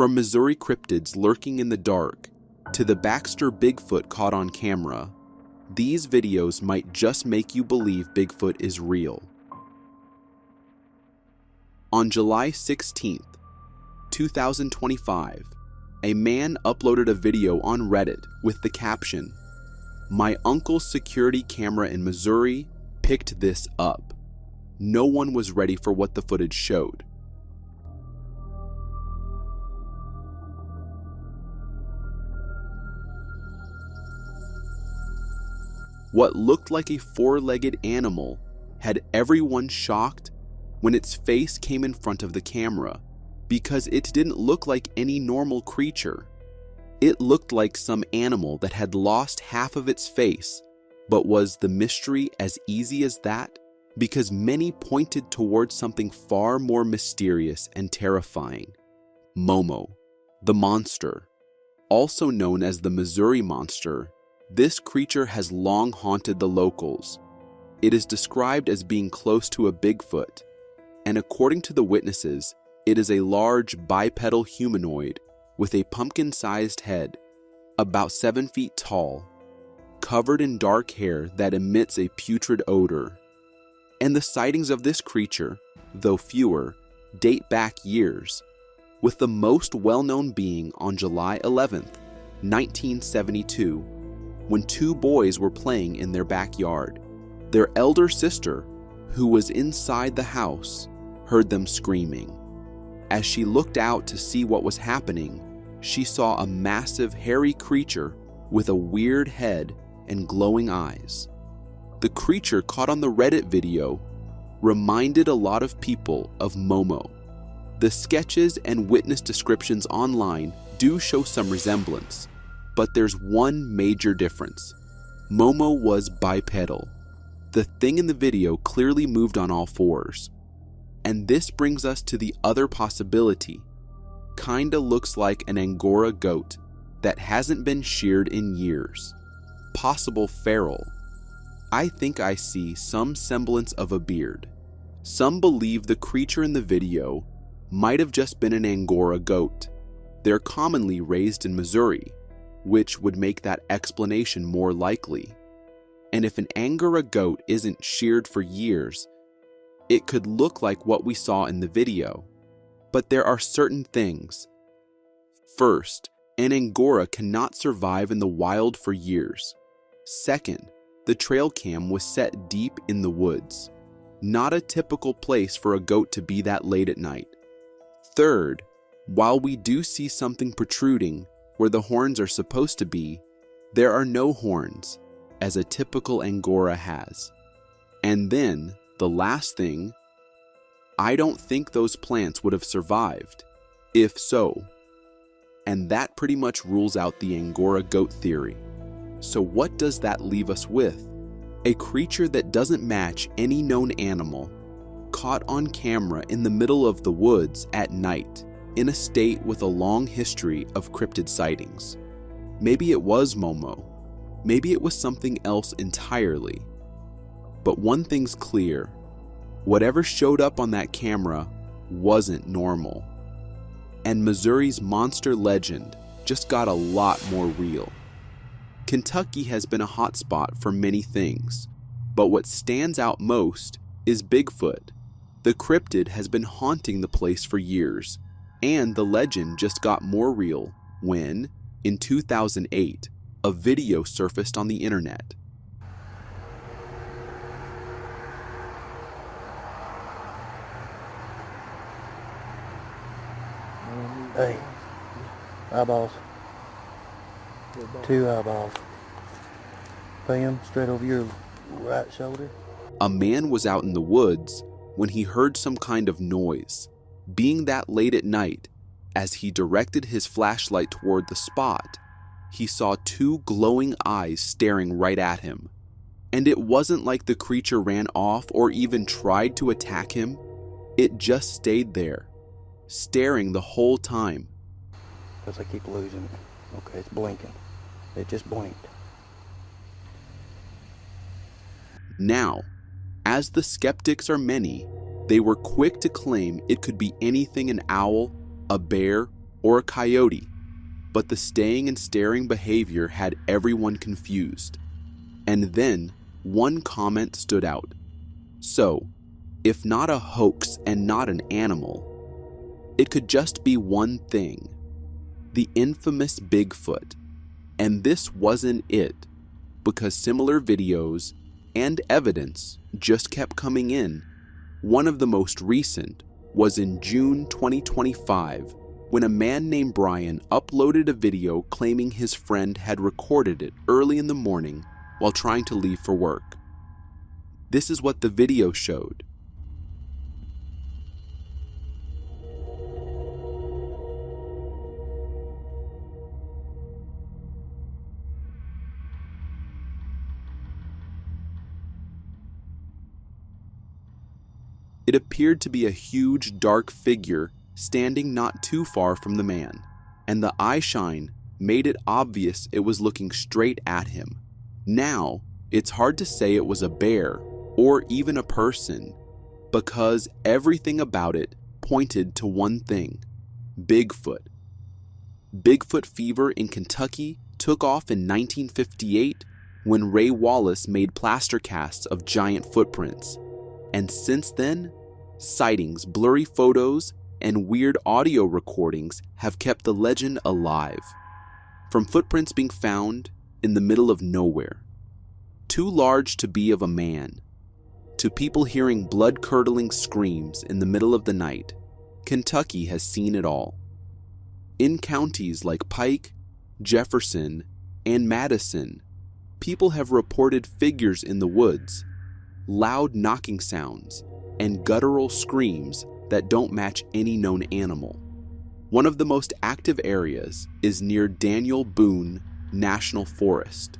From Missouri cryptids lurking in the dark to the Baxter Bigfoot caught on camera, these videos might just make you believe Bigfoot is real. On July 16th, 2025, a man uploaded a video on Reddit with the caption, "My uncle's security camera in Missouri picked this up. No one was ready for what the footage showed." What looked like a four-legged animal had everyone shocked when its face came in front of the camera, because it didn't look like any normal creature. It looked like some animal that had lost half of its face. But was the mystery as easy as that? Because many pointed towards something far more mysterious and terrifying. Momo, the monster. Also known as the Missouri Monster, this creature has long haunted the locals. It is described as being close to a Bigfoot, and according to the witnesses, it is a large bipedal humanoid with a pumpkin-sized head, about 7 feet tall, covered in dark hair that emits a putrid odor. And the sightings of this creature, though fewer, date back years, with the most well-known being on July 11th, 1972, when two boys were playing in their backyard. Their elder sister, who was inside the house, heard them screaming. As she looked out to see what was happening, she saw a massive hairy creature with a weird head and glowing eyes. The creature caught on the Reddit video reminded a lot of people of Momo. The sketches and witness descriptions online do show some resemblance, but there's one major difference. Momo was bipedal. The thing in the video clearly moved on all fours. And this brings us to the other possibility. Kinda looks like an Angora goat that hasn't been sheared in years. Possible feral. I think I see some semblance of a beard. Some believe the creature in the video might have just been an Angora goat. They're commonly raised in Missouri, which would make that explanation more likely. And if an Angora goat isn't sheared for years, it could look like what we saw in the video. But there are certain things. First, an Angora cannot survive in the wild for years. Second, the trail cam was set deep in the woods. Not a typical place for a goat to be that late at night. Third, while we do see something protruding where the horns are supposed to be, there are no horns, as a typical Angora has. And then, the last thing, I don't think those plants would have survived, if so. And that pretty much rules out the Angora goat theory. So what does that leave us with? A creature that doesn't match any known animal, caught on camera in the middle of the woods at night, in a state with a long history of cryptid sightings. Maybe it was Momo. Maybe it was something else entirely. But one thing's clear. Whatever showed up on that camera wasn't normal. And Missouri's monster legend just got a lot more real. Kentucky has been a hotspot for many things, but what stands out most is Bigfoot. The cryptid has been haunting the place for years, and the legend just got more real when, in 2008, a video surfaced on the internet. Hey, eyeballs. 2 eyeballs. Bam, straight over your right shoulder. A man was out in the woods when he heard some kind of noise. Being that late at night, as he directed his flashlight toward the spot, he saw 2 glowing eyes staring right at him. And it wasn't like the creature ran off or even tried to attack him. It just stayed there, staring the whole time. Because I keep losing it. Okay, it's blinking. It just blinked. Now, as the skeptics are many, they were quick to claim it could be anything: an owl, a bear, or a coyote, but the staying and staring behavior had everyone confused. And then one comment stood out. So, if not a hoax and not an animal, it could just be one thing: the infamous Bigfoot. And this wasn't it, because similar videos and evidence just kept coming in. One of the most recent was in June 2025, when a man named Brian uploaded a video claiming his friend had recorded it early in the morning while trying to leave for work. This is what the video showed. It appeared to be a huge dark figure standing not too far from the man, and the eye shine made it obvious it was looking straight at him. Now, it's hard to say it was a bear or even a person, because everything about it pointed to one thing: Bigfoot. Bigfoot fever in Kentucky took off in 1958 when Ray Wallace made plaster casts of giant footprints, and since then, sightings, blurry photos, and weird audio recordings have kept the legend alive. From footprints being found in the middle of nowhere, too large to be of a man, to people hearing blood-curdling screams in the middle of the night, Kentucky has seen it all. In counties like Pike, Jefferson, and Madison, people have reported figures in the woods, loud knocking sounds, and guttural screams that don't match any known animal. One of the most active areas is near Daniel Boone National Forest.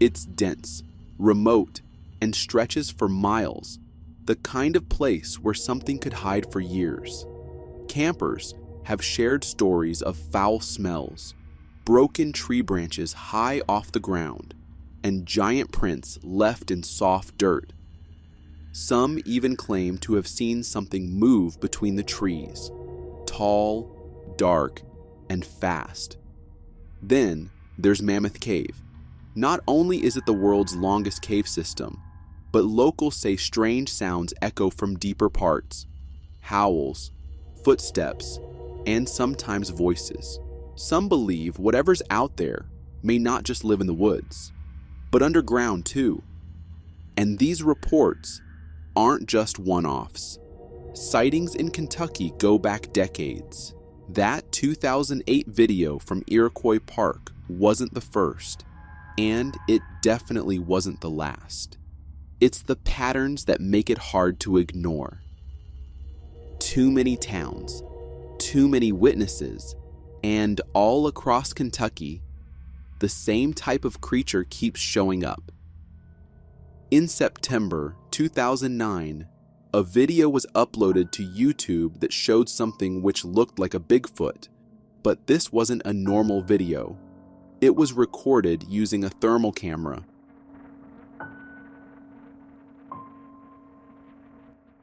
It's dense, remote, and stretches for miles, the kind of place where something could hide for years. Campers have shared stories of foul smells, broken tree branches high off the ground, and giant prints left in soft dirt. Some even claim to have seen something move between the trees, tall, dark, and fast. Then there's Mammoth Cave. Not only is it the world's longest cave system, but locals say strange sounds echo from deeper parts: howls, footsteps, and sometimes voices. Some believe whatever's out there may not just live in the woods, but underground too. And these reports aren't just one-offs. Sightings in Kentucky go back decades. That 2008 video from Iroquois Park wasn't the first, and it definitely wasn't the last. It's the patterns that make it hard to ignore. Too many towns, too many witnesses, and all across Kentucky, the same type of creature keeps showing up. In September 2009, a video was uploaded to YouTube that showed something which looked like a Bigfoot, but this wasn't a normal video. It was recorded using a thermal camera.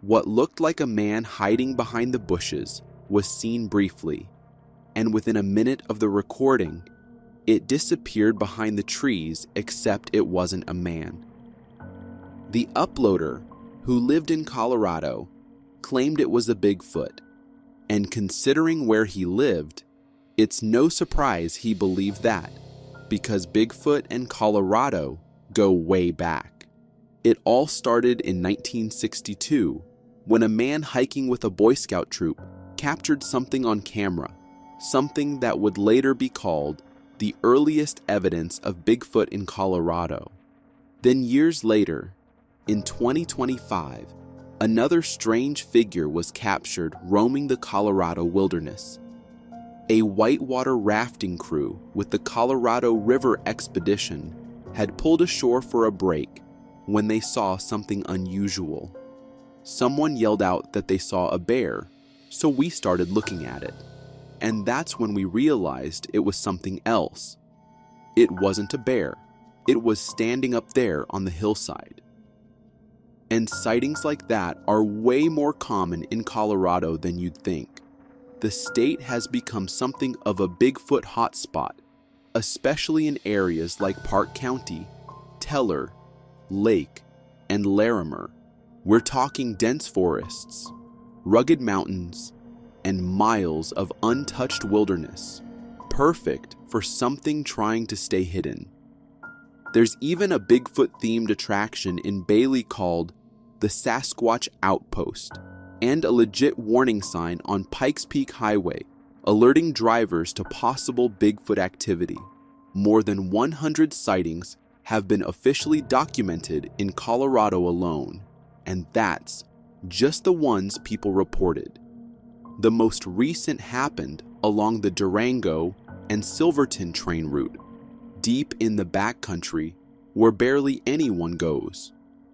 What looked like a man hiding behind the bushes was seen briefly, and within a minute of the recording, it disappeared behind the trees, except it wasn't a man. The uploader, who lived in Colorado, claimed it was a Bigfoot, and considering where he lived, it's no surprise he believed that, because Bigfoot and Colorado go way back. It all started in 1962, when a man hiking with a Boy Scout troop captured something on camera, something that would later be called the earliest evidence of Bigfoot in Colorado. Then years later, in 2025, another strange figure was captured roaming the Colorado wilderness. A whitewater rafting crew with the Colorado River Expedition had pulled ashore for a break when they saw something unusual. Someone yelled out that they saw a bear, so we started looking at it. And that's when we realized it was something else. It wasn't a bear. It was standing up there on the hillside. And sightings like that are way more common in Colorado than you'd think. the state has become something of a Bigfoot hotspot, especially in areas like Park County, Teller, Lake, and Larimer. We're talking dense forests, rugged mountains, and miles of untouched wilderness, perfect for something trying to stay hidden. There's even a Bigfoot-themed attraction in Bailey called the Sasquatch Outpost, and a legit warning sign on Pikes Peak Highway, alerting drivers to possible Bigfoot activity. More than 100 sightings have been officially documented in Colorado alone, and that's just the ones people reported. The most recent happened along the Durango and Silverton train route, deep in the backcountry where barely anyone goes.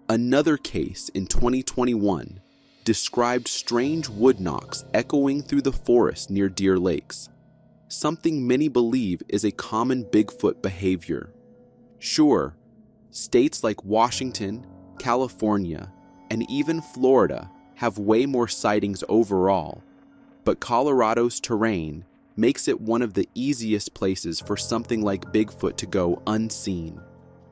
Another case in 2021 described strange wood knocks echoing through the forest near Deer Lakes, something many believe is a common Bigfoot behavior. Sure, states like Washington, California, and even Florida have way more sightings overall, but Colorado's terrain makes it one of the easiest places for something like Bigfoot to go unseen.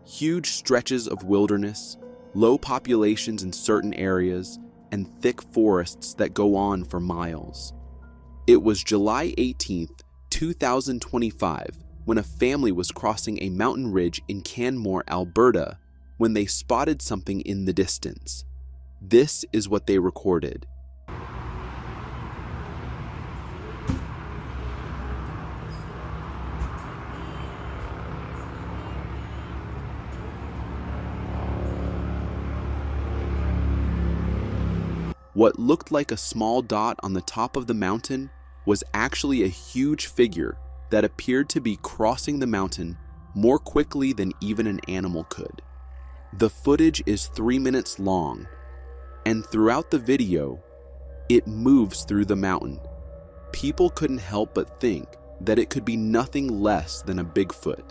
Huge stretches of wilderness, low populations in certain areas, and thick forests that go on for miles. It was July 18th, 2025, when a family was crossing a mountain ridge in Canmore, Alberta, when they spotted something in the distance. This is what they recorded. What looked like a small dot on the top of the mountain was actually a huge figure that appeared to be crossing the mountain more quickly than even an animal could. The footage is 3 minutes long, and throughout the video, it moves through the mountain. People couldn't help but think that it could be nothing less than a Bigfoot.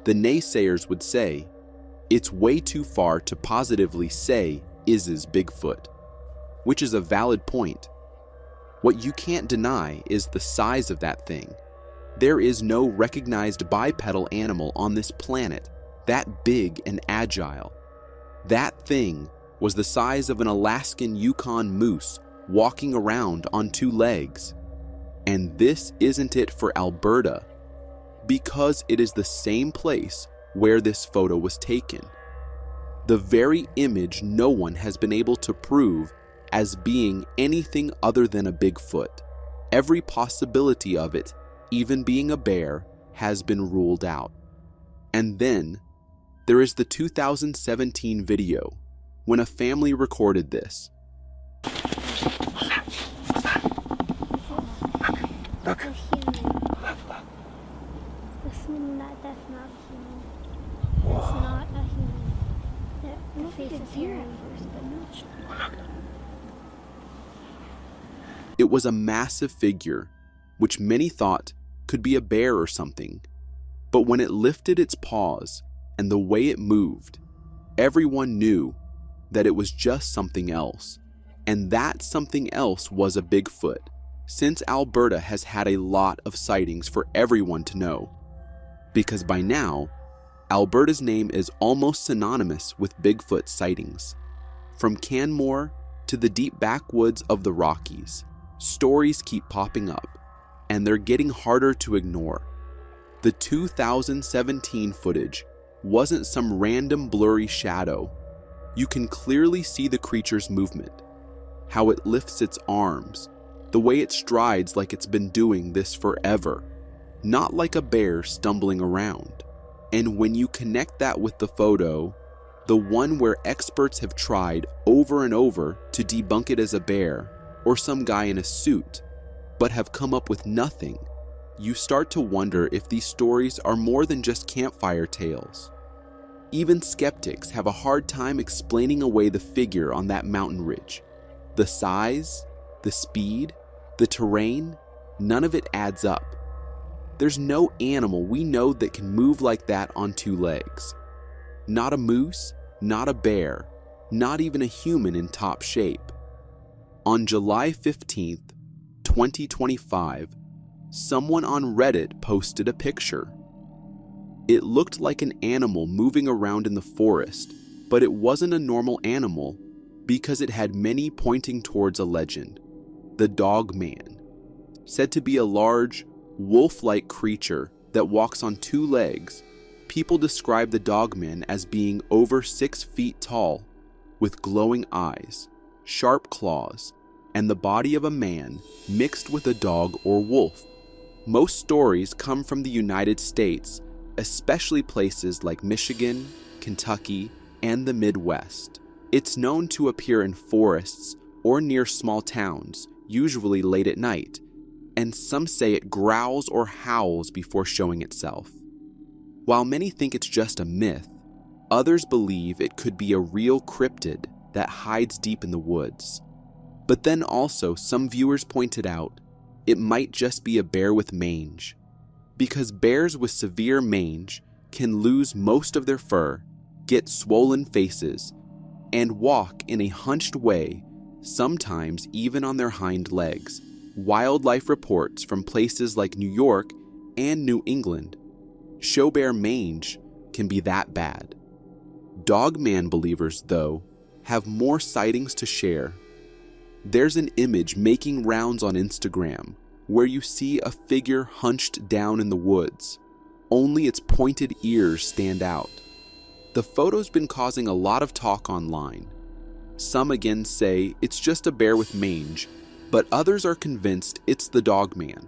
The naysayers would say, it's way too far to positively say is Bigfoot, which is a valid point. What you can't deny is the size of that thing. There is no recognized bipedal animal on this planet that big and agile. That thing was the size of an Alaskan Yukon moose walking around on 2 legs. And this isn't it for Alberta, because it is the same place where this photo was taken. The very image no one has been able to prove as being anything other than a Bigfoot. Every possibility of it, even being a bear, has been ruled out. And then, there is the 2017 video, when a family recorded this. Look. That's not human. It's not a human. The face is here at first, but no, it's not. It was a massive figure, which many thought could be a bear or something. But when it lifted its paws and the way it moved, everyone knew that it was just something else. And that something else was a Bigfoot, since Alberta has had a lot of sightings for everyone to know. Because by now, Alberta's name is almost synonymous with Bigfoot sightings. From Canmore to the deep backwoods of the Rockies, stories keep popping up, and they're getting harder to ignore. The 2017 footage wasn't some random blurry shadow. You can clearly see the creature's movement, how it lifts its arms, the way it strides like it's been doing this forever, not like a bear stumbling around. And when you connect that with the photo, the one where experts have tried over and over to debunk it as a bear or some guy in a suit, but have come up with nothing, you start to wonder if these stories are more than just campfire tales. Even skeptics have a hard time explaining away the figure on that mountain ridge. The size, the speed, the terrain, none of it adds up. There's no animal we know that can move like that on 2 legs. Not a moose, not a bear, not even a human in top shape. On July 15th, 2025, someone on Reddit posted a picture. It looked like an animal moving around in the forest, but it wasn't a normal animal because it had many pointing towards a legend, the Dogman, said to be a large, wolf-like creature that walks on two legs. People describe the Dogman as being over 6 feet tall, with glowing eyes, sharp claws, and the body of a man mixed with a dog or wolf. Most stories come from the United States, especially places like Michigan, Kentucky, and the Midwest. It's known to appear in forests or near small towns, usually late at night, and some say it growls or howls before showing itself. While many think it's just a myth, others believe it could be a real cryptid that hides deep in the woods. But then also, some viewers pointed out it might just be a bear with mange, because bears with severe mange can lose most of their fur, get swollen faces, and walk in a hunched way, sometimes even on their hind legs. Wildlife reports from places like New York and New England show bear mange can be that bad. Dogman believers, though, have more sightings to share. There's an image making rounds on Instagram where you see a figure hunched down in the woods. Only its pointed ears stand out. The photo's been causing a lot of talk online. Some again say it's just a bear with mange, but others are convinced it's the Dogman.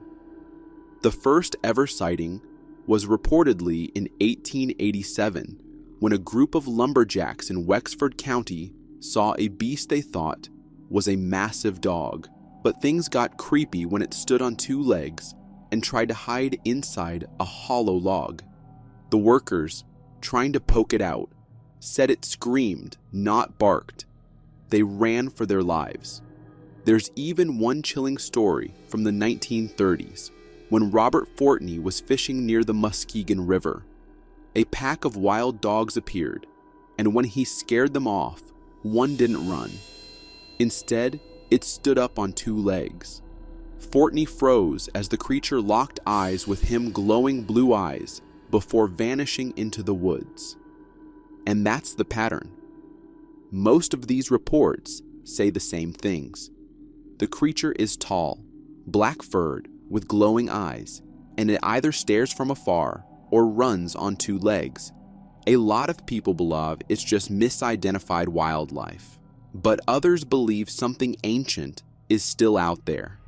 The first ever sighting was reportedly in 1887 when a group of lumberjacks in Wexford County saw a beast they thought was a massive dog, but things got creepy when it stood on 2 legs and tried to hide inside a hollow log. The workers, trying to poke it out, said it screamed, not barked. They ran for their lives. There's even one chilling story from the 1930s when Robert Fortney was fishing near the Muskegon River. A pack of wild dogs appeared, and when he scared them off, one didn't run. Instead, it stood up on 2 legs. Fortney froze as the creature locked eyes with him, glowing blue eyes, before vanishing into the woods. And that's the pattern. Most of these reports say the same things. The creature is tall, black-furred, with glowing eyes, and it either stares from afar or runs on 2 legs. A lot of people believe it's just misidentified wildlife, but others believe something ancient is still out there.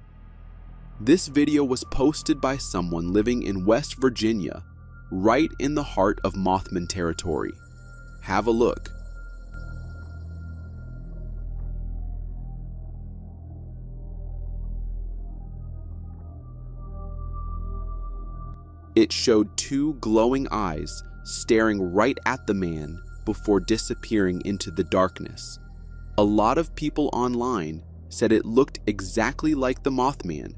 This video was posted by someone living in West Virginia, right in the heart of Mothman territory. Have a look. It showed 2 glowing eyes staring right at the man before disappearing into the darkness. A lot of people online said it looked exactly like the Mothman.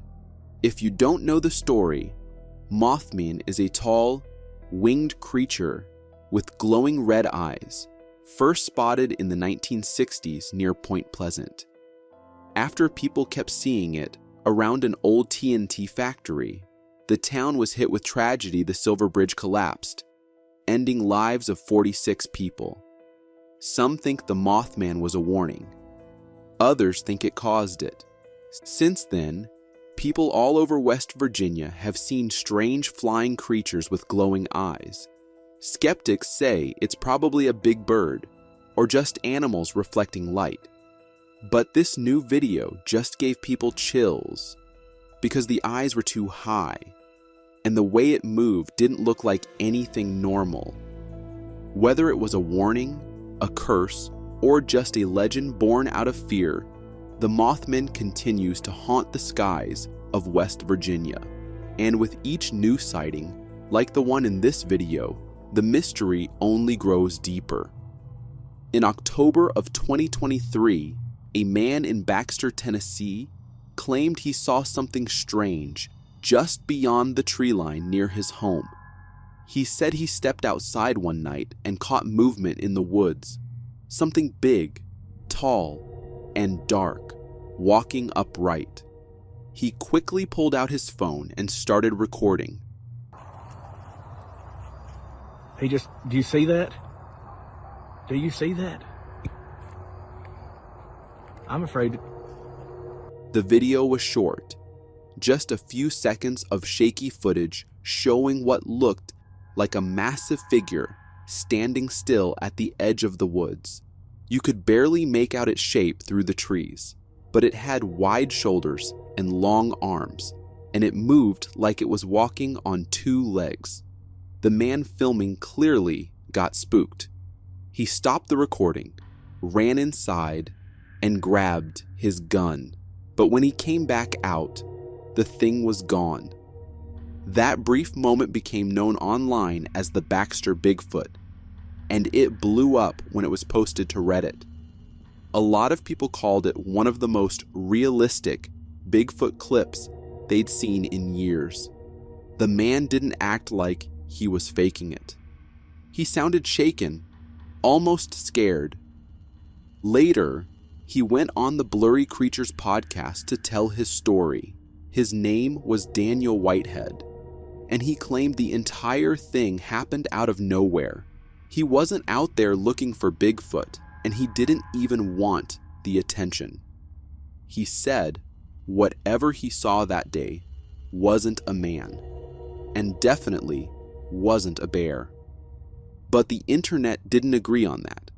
If you don't know the story, Mothman is a tall, winged creature with glowing red eyes, first spotted in the 1960s near Point Pleasant. After people kept seeing it around an old TNT factory, the town was hit with tragedy. The Silver Bridge collapsed, ending lives of 46 people. Some think the Mothman was a warning. Others think it caused it. Since then, people all over West Virginia have seen strange flying creatures with glowing eyes. Skeptics say it's probably a big bird or just animals reflecting light. But this new video just gave people chills because the eyes were too high, and the way it moved didn't look like anything normal. Whether it was a warning, a curse, or just a legend born out of fear, the Mothman continues to haunt the skies of West Virginia. And with each new sighting, like the one in this video, the mystery only grows deeper. In October of 2023, a man in Baxter, Tennessee, claimed he saw something strange just beyond the tree line near his home. He said he stepped outside one night and caught movement in the woods. Something big, tall, and dark, walking upright. He quickly pulled out his phone and started recording. He do you see that? Do you see that? I'm afraid. The video was short, just a few seconds of shaky footage showing what looked like a massive figure standing still at the edge of the woods. You could barely make out its shape through the trees, but it had wide shoulders and long arms, and it moved like it was walking on two legs. The man filming clearly got spooked. He stopped the recording, ran inside, and grabbed his gun. But when he came back out, the thing was gone. That brief moment became known online as the Baxter Bigfoot, and it blew up when it was posted to Reddit. A lot of people called it one of the most realistic Bigfoot clips they'd seen in years. The man didn't act like he was faking it. He sounded shaken, almost scared. Later, he went on the Blurry Creatures podcast to tell his story. His name was Daniel Whitehead, and he claimed the entire thing happened out of nowhere. He wasn't out there looking for Bigfoot, and he didn't even want the attention. He said whatever he saw that day wasn't a man, and definitely wasn't a bear. But the internet didn't agree on that.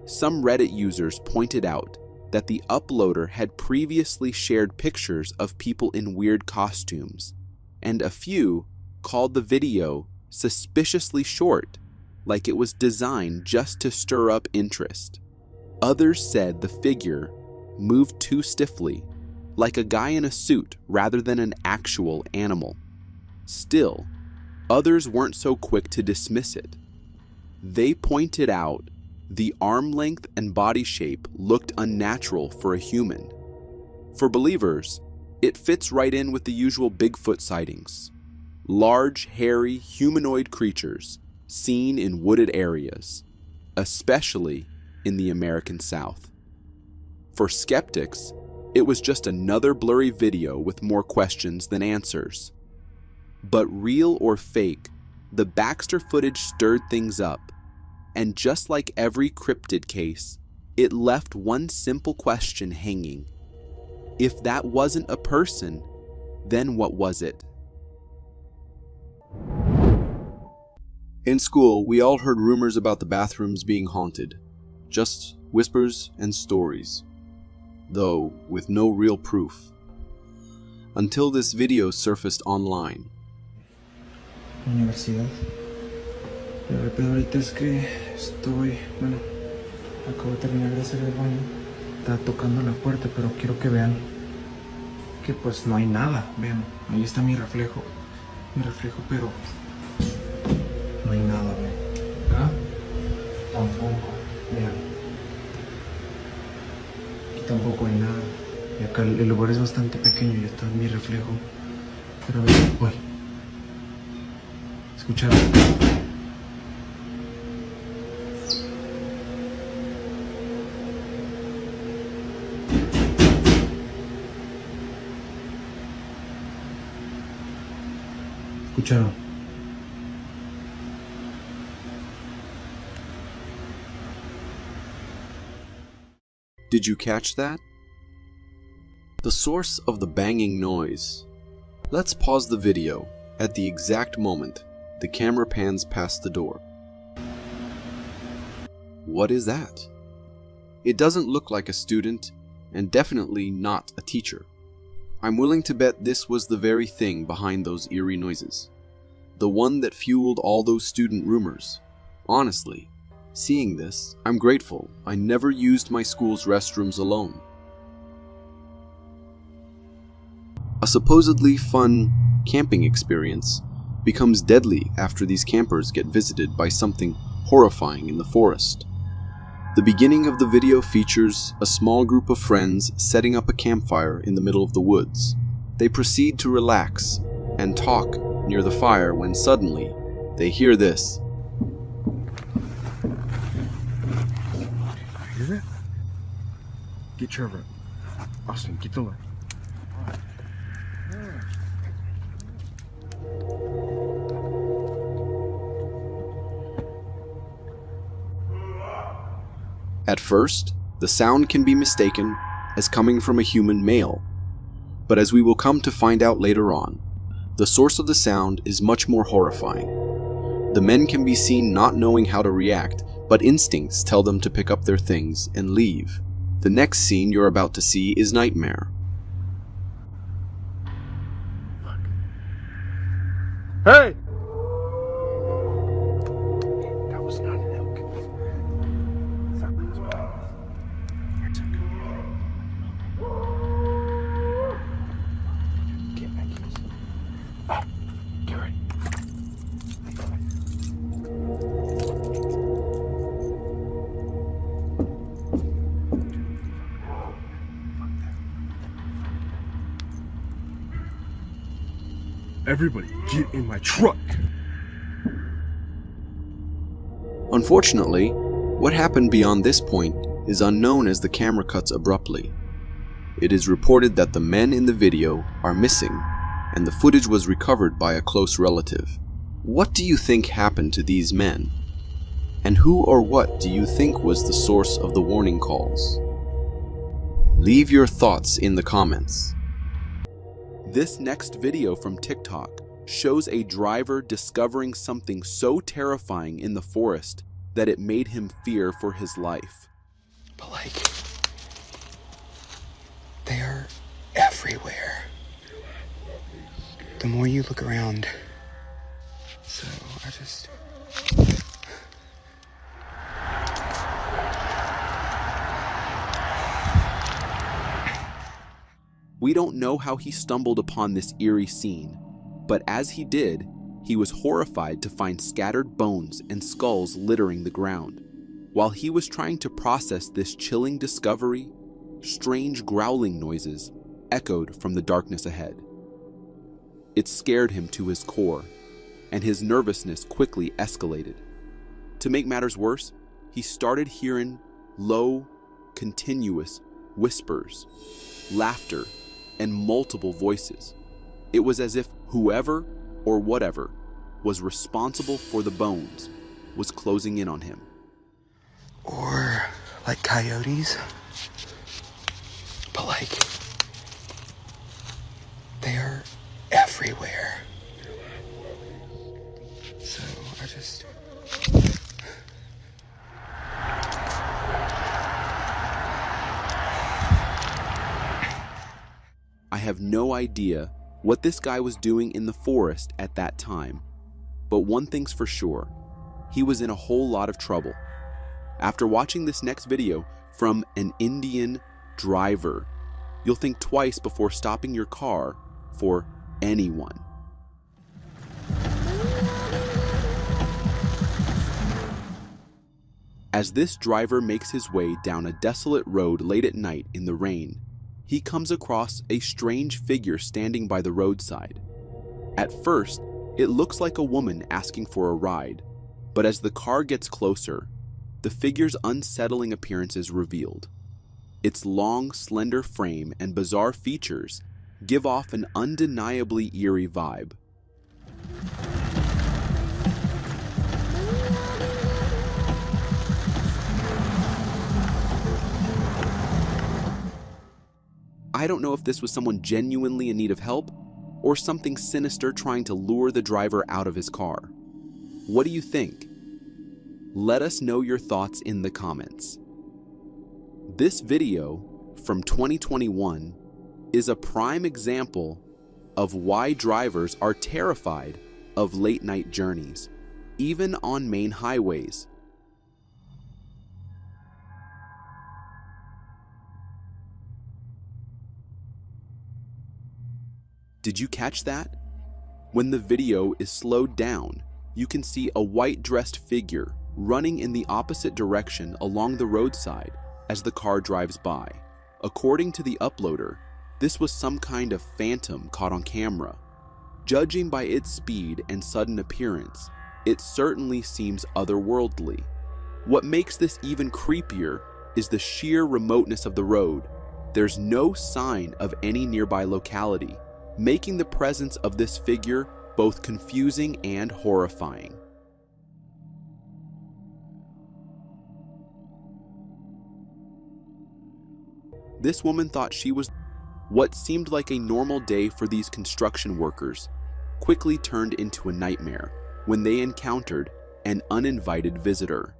Some Reddit users pointed out that the uploader had previously shared pictures of people in weird costumes, and a few called the video suspiciously short, like it was designed just to stir up interest. Others said the figure moved too stiffly, like a guy in a suit rather than an actual animal. Still, others weren't so quick to dismiss it. They pointed out the arm length and body shape looked unnatural for a human. For believers, it fits right in with the usual Bigfoot sightings. Large, hairy, humanoid creatures seen in wooded areas, especially in the American South. For skeptics, it was just another blurry video with more questions than answers. But real or fake, the Baxter footage stirred things up, and just like every cryptid case, it left one simple question hanging. If that wasn't a person, then what was it? In school, we all heard rumors about the bathrooms being haunted. Just whispers and stories, though with no real proof. Until this video surfaced online. Universidad. Lo peor ahorita es que acabo de terminar de hacer el baño. Estaba tocando la puerta, pero quiero que vean que pues no hay nada. Vean, ahí está mi reflejo, pero no hay nada, vean. Acá tampoco, vean. Aquí tampoco hay nada. Y acá el lugar es bastante pequeño y está mi reflejo. Pero vean, uy. ¿Escucharon? ¿Escucharon? Did you catch that? The source of the banging noise. Let's pause the video at the exact moment the camera pans past the door. What is that? It doesn't look like a student, and definitely not a teacher. I'm willing to bet this was the very thing behind those eerie noises. The one that fueled all those student rumors. Honestly, seeing this, I'm grateful I never used my school's restrooms alone. A supposedly fun camping experience becomes deadly after these campers get visited by something horrifying in the forest. The beginning of the video features a small group of friends setting up a campfire in the middle of the woods. They proceed to relax and talk near the fire when suddenly they hear this. Hear that? Get Trevor. Austin, get the light. At first, the sound can be mistaken as coming from a human male, but as we will come to find out later on, the source of the sound is much more horrifying. The men can be seen not knowing how to react, but instincts tell them to pick up their things and leave. The next scene you're about to see is nightmare. Hey! That was not an elk. Something's wrong. It's okay. Get my keys. Ah, get ready. Everybody, get in my truck! Unfortunately, what happened beyond this point is unknown as the camera cuts abruptly. It is reported that the men in the video are missing, and the footage was recovered by a close relative. What do you think happened to these men? And who or what do you think was the source of the warning calls? Leave your thoughts in the comments. This next video from TikTok shows a driver discovering something so terrifying in the forest that it made him fear for his life. But like, they are everywhere. The more you look around, so I just... We don't know how he stumbled upon this eerie scene, but as he did, he was horrified to find scattered bones and skulls littering the ground. While he was trying to process this chilling discovery, strange growling noises echoed from the darkness ahead. It scared him to his core, and his nervousness quickly escalated. To make matters worse, he started hearing low, continuous whispers, laughter, and multiple voices. It was as if whoever or whatever was responsible for the bones was closing in on him. Or like coyotes. But like, they are everywhere. So I just... I have no idea what this guy was doing in the forest at that time, but one thing's for sure, he was in a whole lot of trouble. After watching this next video from an Indian driver, you'll think twice before stopping your car for anyone. As this driver makes his way down a desolate road late at night in the rain, he comes across a strange figure standing by the roadside. At first, it looks like a woman asking for a ride, but as the car gets closer, the figure's unsettling appearance is revealed. Its long, slender frame and bizarre features give off an undeniably eerie vibe. I don't know if this was someone genuinely in need of help or something sinister trying to lure the driver out of his car. What do you think? Let us know your thoughts in the comments. This video from 2021 is a prime example of why drivers are terrified of late night journeys, even on main highways. Did you catch that? When the video is slowed down, you can see a white-dressed figure running in the opposite direction along the roadside as the car drives by. According to the uploader, this was some kind of phantom caught on camera. Judging by its speed and sudden appearance, it certainly seems otherworldly. What makes this even creepier is the sheer remoteness of the road. There's no sign of any nearby locality, making the presence of this figure both confusing and horrifying. This woman thought she was. What seemed like a normal day for these construction workers quickly turned into a nightmare when they encountered an uninvited visitor.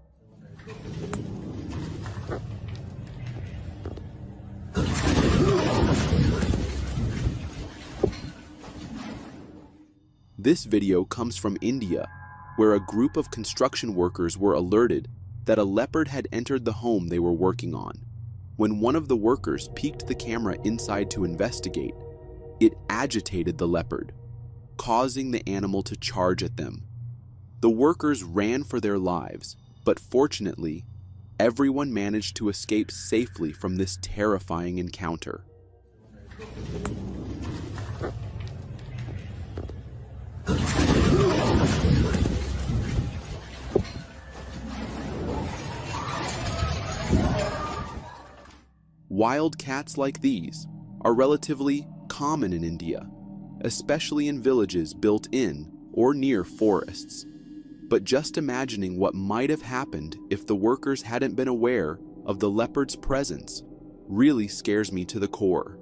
This video comes from India, where a group of construction workers were alerted that a leopard had entered the home they were working on. When one of the workers peeked the camera inside to investigate, it agitated the leopard, causing the animal to charge at them. The workers ran for their lives, but fortunately, everyone managed to escape safely from this terrifying encounter. Wildcats like these are relatively common in India, especially in villages built in or near forests. But just imagining what might have happened if the workers hadn't been aware of the leopard's presence really scares me to the core.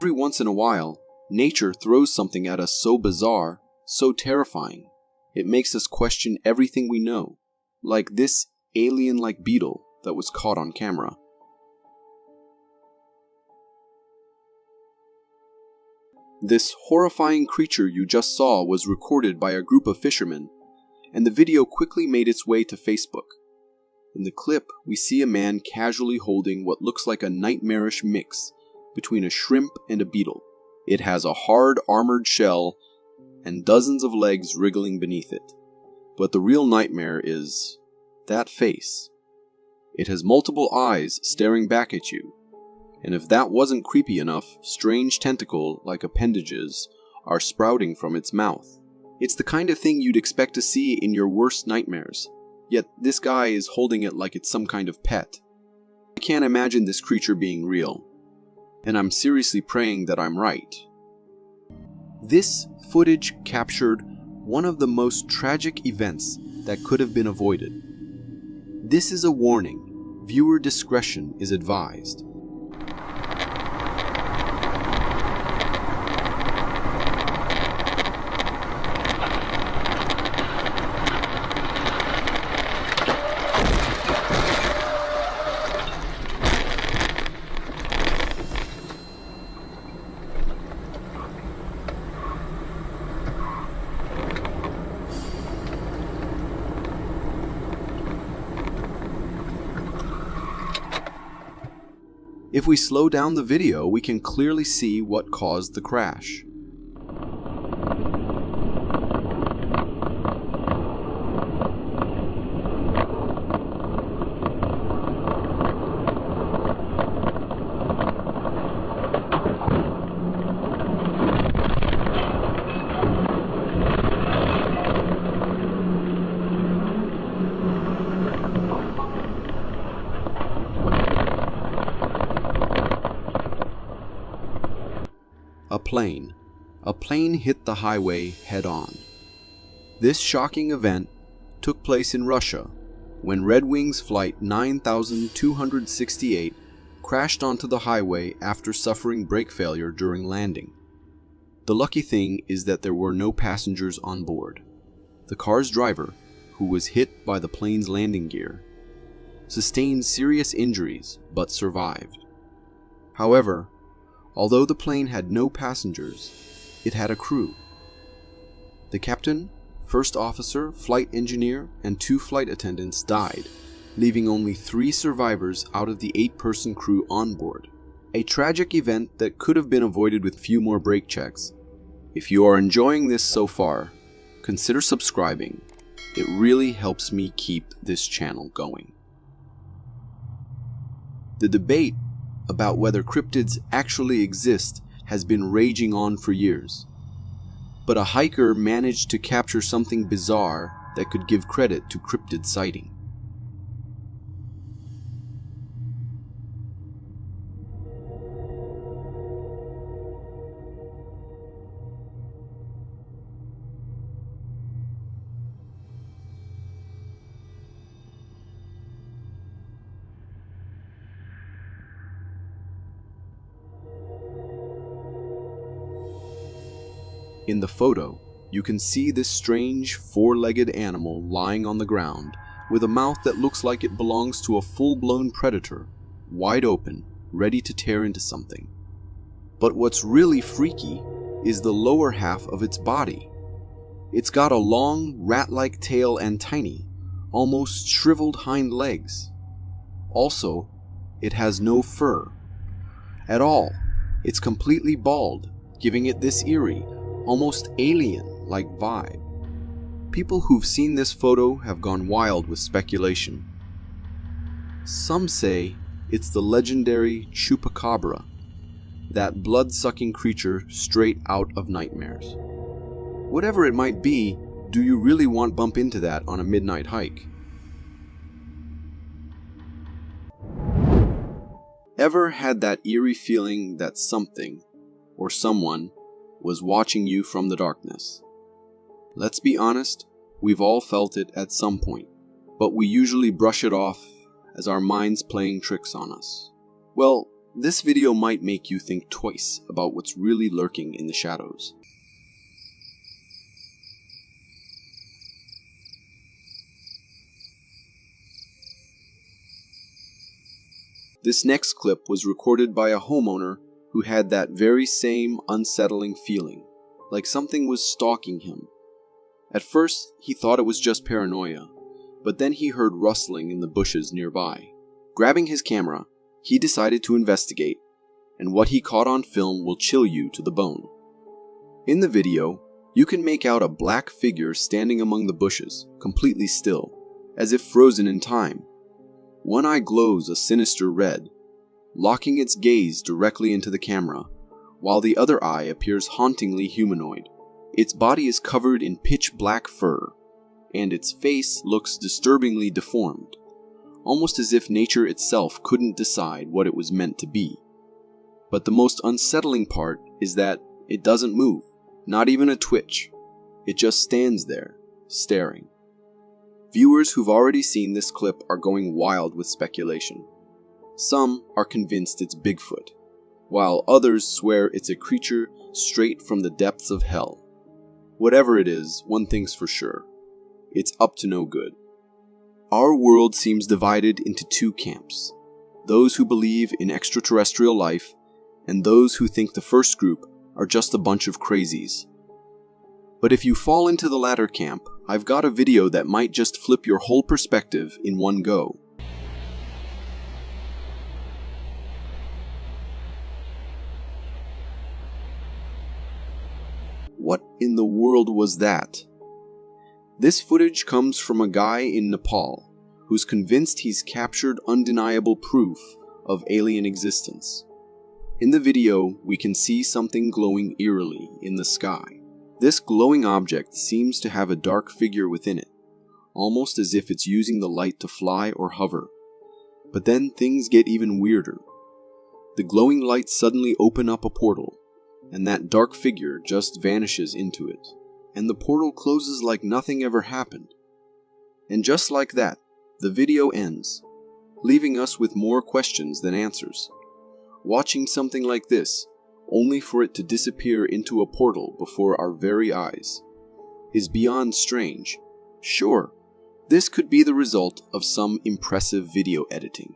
Every once in a while, nature throws something at us so bizarre, so terrifying, it makes us question everything we know, like this alien-like beetle that was caught on camera. This horrifying creature you just saw was recorded by a group of fishermen, and the video quickly made its way to Facebook. In the clip, we see a man casually holding what looks like a nightmarish mix between a shrimp and a beetle. It has a hard armored shell and dozens of legs wriggling beneath it. But the real nightmare is that face. It has multiple eyes staring back at you, and if that wasn't creepy enough, strange tentacle-like appendages are sprouting from its mouth. It's the kind of thing you'd expect to see in your worst nightmares, yet this guy is holding it like it's some kind of pet. I can't imagine this creature being real, and I'm seriously praying that I'm right. This footage captured one of the most tragic events that could have been avoided. This is a warning. Viewer discretion is advised. If we slow down the video, we can clearly see what caused the crash. A plane hit the highway head-on. This shocking event took place in Russia when Red Wings Flight 9268 crashed onto the highway after suffering brake failure during landing. The lucky thing is that there were no passengers on board. The car's driver, who was hit by the plane's landing gear, sustained serious injuries but survived. However, although the plane had no passengers, it had a crew. The captain, first officer, flight engineer, and 2 flight attendants died, leaving only 3 survivors out of the 8-person crew on board. A tragic event that could have been avoided with few more brake checks. If you are enjoying this so far, consider subscribing. It really helps me keep this channel going. The debate about whether cryptids actually exist has been raging on for years. But a hiker managed to capture something bizarre that could give credit to cryptid sighting. In the photo, you can see this strange four-legged animal lying on the ground with a mouth that looks like it belongs to a full-blown predator, wide open, ready to tear into something. But what's really freaky is the lower half of its body. It's got a long, rat-like tail and tiny, almost shriveled hind legs. Also, it has no fur at all. It's completely bald, giving it this eerie, almost alien-like vibe. People who've seen this photo have gone wild with speculation. Some say it's the legendary chupacabra, that blood-sucking creature straight out of nightmares. Whatever it might be, do you really want to bump into that on a midnight hike? Ever had that eerie feeling that something, or someone, was watching you from the darkness? Let's be honest, we've all felt it at some point, but we usually brush it off as our mind's playing tricks on us. Well, this video might make you think twice about what's really lurking in the shadows. This next clip was recorded by a homeowner who had that very same unsettling feeling, like something was stalking him. At first, he thought it was just paranoia, but then he heard rustling in the bushes nearby. Grabbing his camera, he decided to investigate, and what he caught on film will chill you to the bone. In the video, you can make out a black figure standing among the bushes, completely still, as if frozen in time. One eye glows a sinister red, locking its gaze directly into the camera, while the other eye appears hauntingly humanoid. Its body is covered in pitch black fur, and its face looks disturbingly deformed, almost as if nature itself couldn't decide what it was meant to be. But the most unsettling part is that it doesn't move, not even a twitch. It just stands there, staring. Viewers who've already seen this clip are going wild with speculation. Some are convinced it's Bigfoot, while others swear it's a creature straight from the depths of hell. Whatever it is, one thing's for sure. It's up to no good. Our world seems divided into two camps. Those who believe in extraterrestrial life, and those who think the first group are just a bunch of crazies. But if you fall into the latter camp, I've got a video that might just flip your whole perspective in one go. What in the world was that? This footage comes from a guy in Nepal who's convinced he's captured undeniable proof of alien existence. In the video, we can see something glowing eerily in the sky. This glowing object seems to have a dark figure within it, almost as if it's using the light to fly or hover. But then things get even weirder. The glowing lights suddenly open up a portal, and that dark figure just vanishes into it, and the portal closes like nothing ever happened. And just like that, the video ends, leaving us with more questions than answers. Watching something like this, only for it to disappear into a portal before our very eyes, is beyond strange. Sure, this could be the result of some impressive video editing.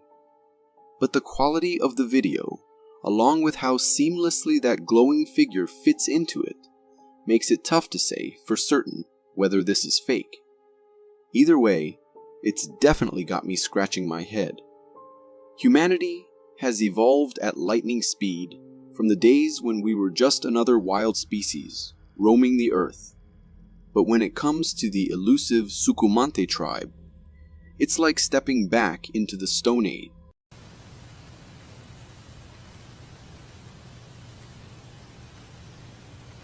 But the quality of the video, along with how seamlessly that glowing figure fits into it, makes it tough to say for certain whether this is fake. Either way, it's definitely got me scratching my head. Humanity has evolved at lightning speed from the days when we were just another wild species roaming the earth. But when it comes to the elusive Sukumante tribe, it's like stepping back into the Stone Age.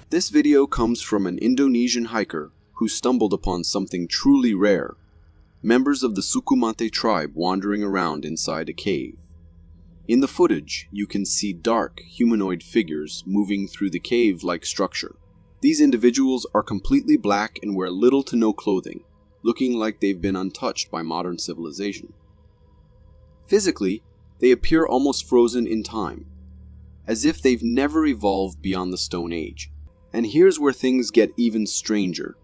This video comes from an Indonesian hiker who stumbled upon something truly rare. Members of the Sukumante tribe wandering around inside a cave. In the footage, you can see dark, humanoid figures moving through the cave-like structure. These individuals are completely black and wear little to no clothing, looking like they've been untouched by modern civilization. Physically, they appear almost frozen in time, as if they've never evolved beyond the Stone Age. And here's where things get even stranger.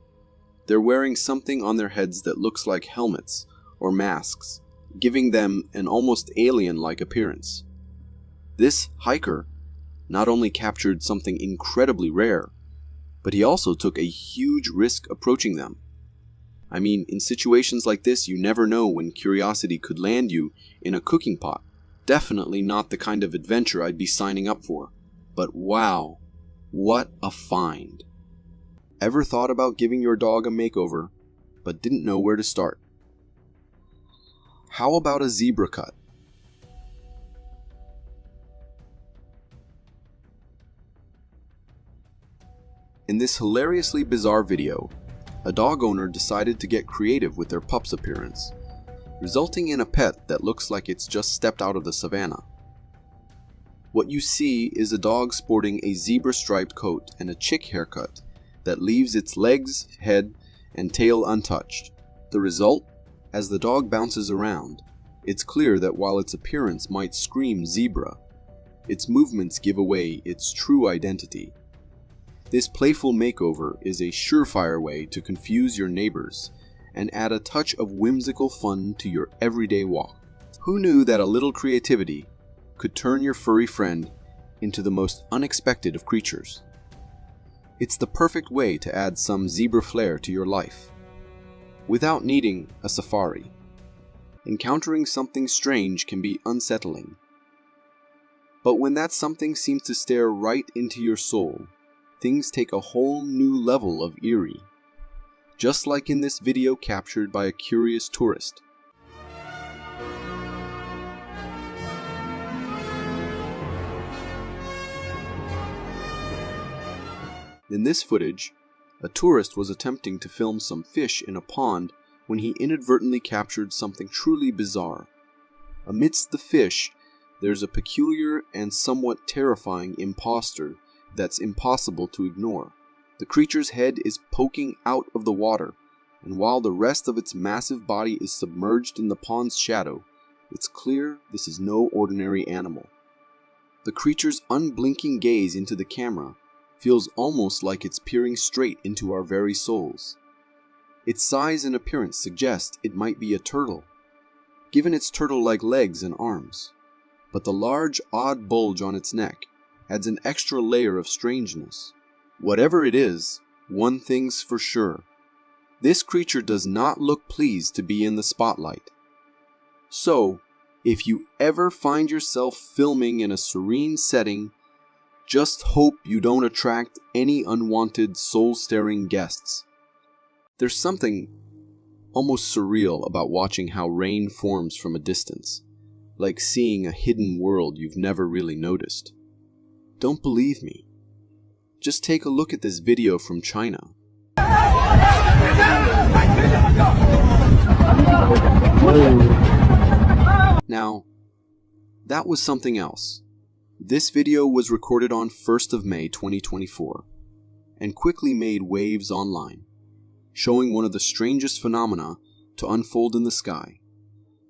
They're wearing something on their heads that looks like helmets or masks, giving them an almost alien-like appearance. This hiker not only captured something incredibly rare, but he also took a huge risk approaching them. I mean, in situations like this, you never know when curiosity could land you in a cooking pot. Definitely not the kind of adventure I'd be signing up for. But wow, what a find. Ever thought about giving your dog a makeover, but didn't know where to start? How about a zebra cut? In this hilariously bizarre video, a dog owner decided to get creative with their pup's appearance, resulting in a pet that looks like it's just stepped out of the savannah. What you see is a dog sporting a zebra-striped coat and a chick haircut that leaves its legs, head, and tail untouched. The result? As the dog bounces around, it's clear that while its appearance might scream zebra, its movements give away its true identity. This playful makeover is a surefire way to confuse your neighbors and add a touch of whimsical fun to your everyday walk. Who knew that a little creativity could turn your furry friend into the most unexpected of creatures? It's the perfect way to add some zebra flair to your life, without needing a safari. Encountering something strange can be unsettling, but when that something seems to stare right into your soul, things take a whole new level of eerie. Just like in this video captured by a curious tourist. In this footage, a tourist was attempting to film some fish in a pond when he inadvertently captured something truly bizarre. Amidst the fish, there's a peculiar and somewhat terrifying imposter that's impossible to ignore. The creature's head is poking out of the water, and while the rest of its massive body is submerged in the pond's shadow, it's clear this is no ordinary animal. The creature's unblinking gaze into the camera feels almost like it's peering straight into our very souls. Its size and appearance suggest it might be a turtle, given its turtle-like legs and arms, but the large, odd bulge on its neck adds an extra layer of strangeness. Whatever it is, one thing's for sure. This creature does not look pleased to be in the spotlight. So, if you ever find yourself filming in a serene setting, just hope you don't attract any unwanted soul-staring guests. There's something almost surreal about watching how rain forms from a distance, like seeing a hidden world you've never really noticed. Don't believe me? Just take a look at this video from China. Now, that was something else. This video was recorded on 1st of May 2024 and quickly made waves online, showing one of the strangest phenomena to unfold in the sky.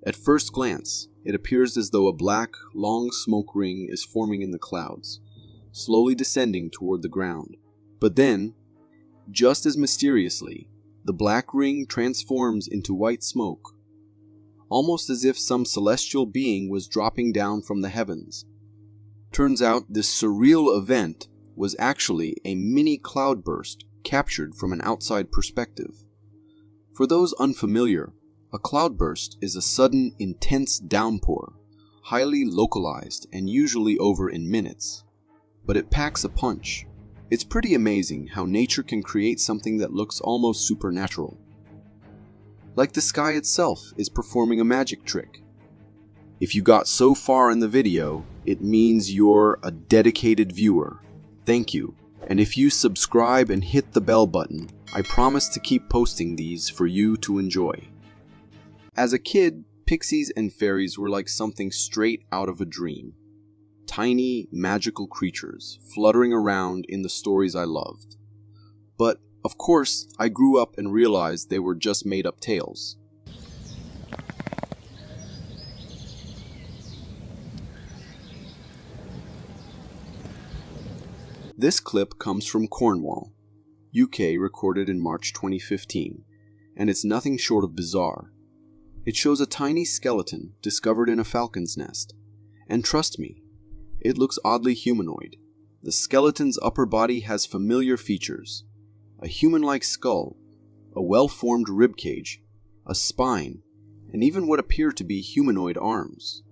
At first glance, it appears as though a black, long smoke ring is forming in the clouds, slowly descending toward the ground. But then, just as mysteriously, the black ring transforms into white smoke, almost as if some celestial being was dropping down from the heavens. Turns out this surreal event was actually a mini cloudburst captured from an outside perspective. For those unfamiliar, a cloudburst is a sudden, intense downpour, highly localized and usually over in minutes. But it packs a punch. It's pretty amazing how nature can create something that looks almost supernatural. Like the sky itself is performing a magic trick. If you got so far in the video, it means you're a dedicated viewer. Thank you. And if you subscribe and hit the bell button, I promise to keep posting these for you to enjoy. As a kid, pixies and fairies were like something straight out of a dream. Tiny, magical creatures fluttering around in the stories I loved. But, of course, I grew up and realized they were just made-up tales. This clip comes from Cornwall, UK, recorded in March 2015, and it's nothing short of bizarre. It shows a tiny skeleton discovered in a falcon's nest, and trust me, it looks oddly humanoid. The skeleton's upper body has familiar features: a human-like skull, a well-formed ribcage, a spine, and even what appear to be humanoid arms.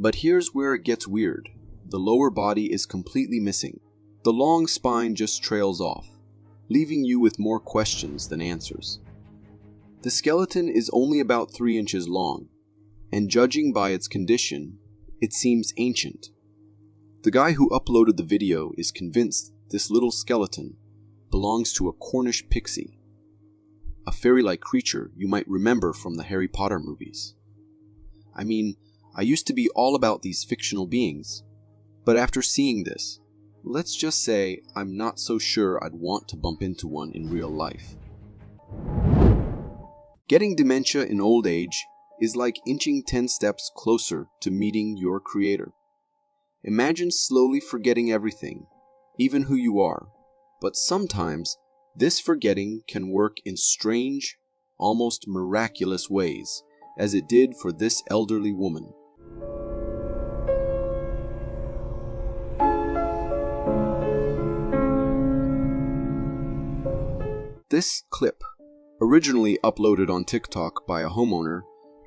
But here's where it gets weird. The lower body is completely missing. The long spine just trails off, leaving you with more questions than answers. The skeleton is only about 3 inches long, and judging by its condition, it seems ancient. The guy who uploaded the video is convinced this little skeleton belongs to a Cornish pixie, a fairy-like creature you might remember from the Harry Potter movies. I mean, I used to be all about these fictional beings, but after seeing this, let's just say I'm not so sure I'd want to bump into one in real life. Getting dementia in old age is like inching 10 steps closer to meeting your creator. Imagine slowly forgetting everything, even who you are, but sometimes this forgetting can work in strange, almost miraculous ways, as it did for this elderly woman. This clip, originally uploaded on TikTok by a homeowner,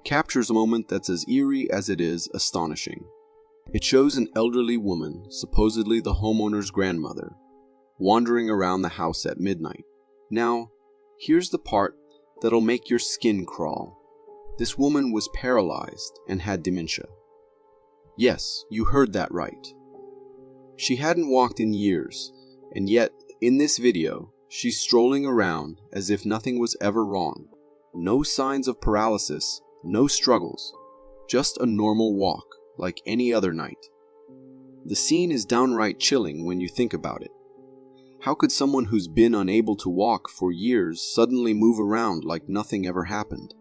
captures a moment that's as eerie as it is astonishing. It shows an elderly woman, supposedly the homeowner's grandmother, wandering around the house at midnight. Now, here's the part that'll make your skin crawl. This woman was paralyzed and had dementia. Yes, you heard that right. She hadn't walked in years, and yet, in this video, she's strolling around as if nothing was ever wrong. No signs of paralysis, no struggles, just a normal walk, like any other night. The scene is downright chilling when you think about it. How could someone who's been unable to walk for years suddenly move around like nothing ever happened?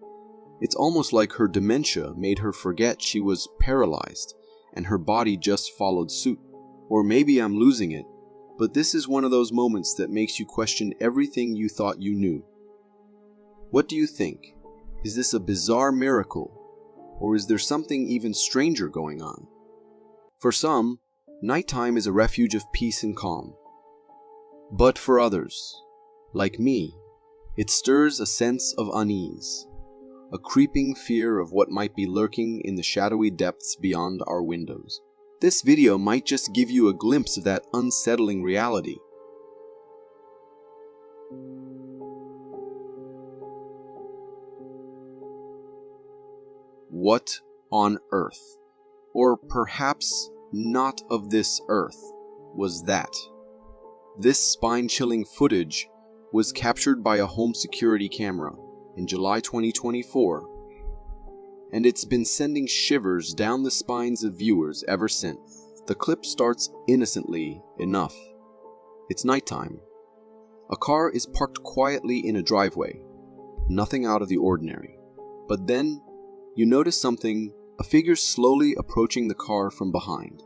It's almost like her dementia made her forget she was paralyzed, and her body just followed suit. Or maybe I'm losing it, but this is one of those moments that makes you question everything you thought you knew. What do you think? Is this a bizarre miracle? Or is there something even stranger going on? For some, nighttime is a refuge of peace and calm. But for others, like me, it stirs a sense of unease, a creeping fear of what might be lurking in the shadowy depths beyond our windows. This video might just give you a glimpse of that unsettling reality. What on earth, or perhaps not of this earth, was that? This spine-chilling footage was captured by a home security camera in July 2024, and it's been sending shivers down the spines of viewers ever since. The clip starts innocently enough. It's nighttime. A car is parked quietly in a driveway, nothing out of the ordinary. But then, you notice something, a figure slowly approaching the car from behind.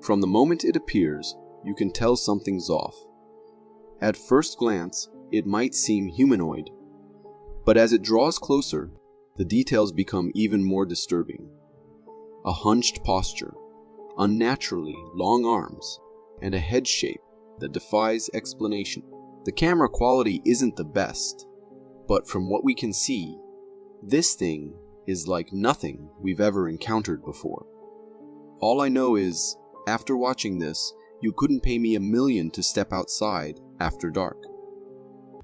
From the moment it appears, you can tell something's off. At first glance, it might seem humanoid, but as it draws closer, the details become even more disturbing. A hunched posture, unnaturally long arms, and a head shape that defies explanation. The camera quality isn't the best, but from what we can see, this thing is like nothing we've ever encountered before. All I know is, after watching this, you couldn't pay me $1 million to step outside after dark.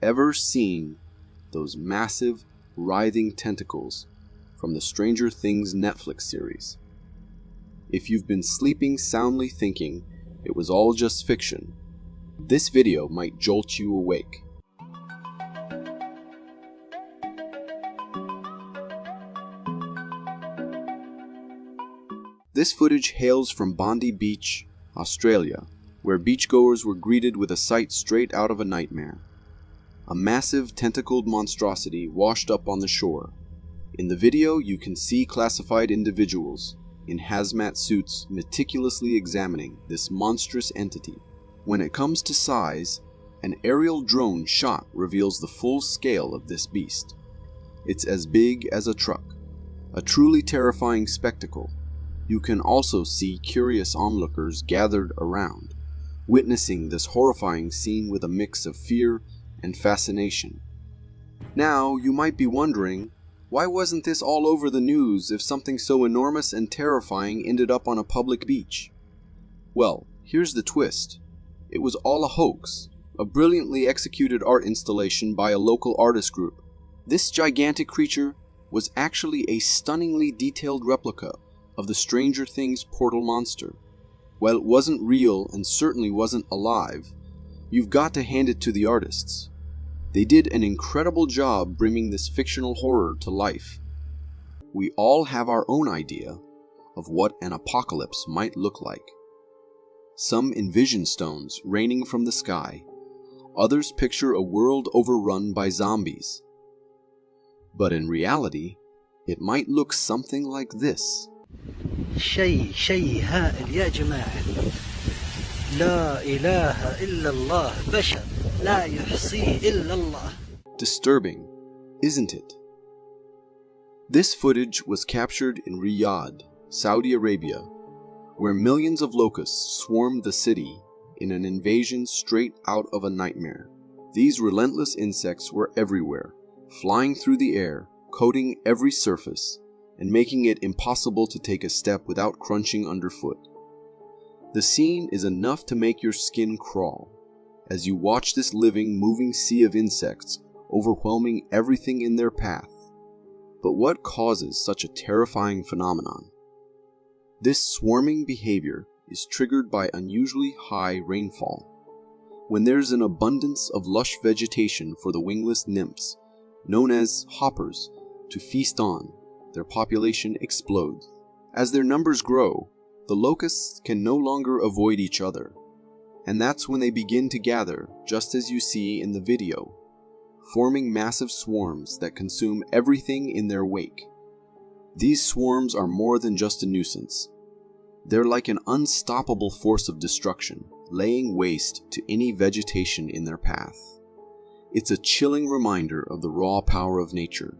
Ever seen those massive, writhing tentacles from the Stranger Things Netflix series? If you've been sleeping soundly thinking it was all just fiction, this video might jolt you awake. This footage hails from Bondi Beach, Australia, where beachgoers were greeted with a sight straight out of a nightmare. A massive tentacled monstrosity washed up on the shore. In the video, you can see classified individuals in hazmat suits meticulously examining this monstrous entity. when it comes to size, an aerial drone shot reveals the full scale of this beast. It's as big as a truck, a truly terrifying spectacle. You can also see curious onlookers gathered around, witnessing this horrifying scene with a mix of fear and fascination. Now, you might be wondering, why wasn't this all over the news if something so enormous and terrifying ended up on a public beach? Well, here's the twist. It was all a hoax, a brilliantly executed art installation by a local artist group. This gigantic creature was actually a stunningly detailed replica of the Stranger Things portal monster. While it wasn't real and certainly wasn't alive, you've got to hand it to the artists. They did an incredible job bringing this fictional horror to life. We all have our own idea of what an apocalypse might look like. Some envision stones raining from the sky. Others picture a world overrun by zombies. But in reality, it might look something like this. شيء هائل يا جماعة لا إله إلا الله بشر لا يحصيه إلا الله. Disturbing, isn't it? This footage was captured in Riyadh, Saudi Arabia, where millions of locusts swarmed the city in an invasion straight out of a nightmare. These relentless insects were everywhere, flying through the air, coating every surface, and making it impossible to take a step without crunching underfoot. The scene is enough to make your skin crawl, as you watch this living, moving sea of insects overwhelming everything in their path. But what causes such a terrifying phenomenon? This swarming behavior is triggered by unusually high rainfall. When there's an abundance of lush vegetation for the wingless nymphs, known as hoppers, to feast on, their population explodes. As their numbers grow, the locusts can no longer avoid each other, and that's when they begin to gather, just as you see in the video, forming massive swarms that consume everything in their wake. These swarms are more than just a nuisance. They're like an unstoppable force of destruction, laying waste to any vegetation in their path. It's a chilling reminder of the raw power of nature,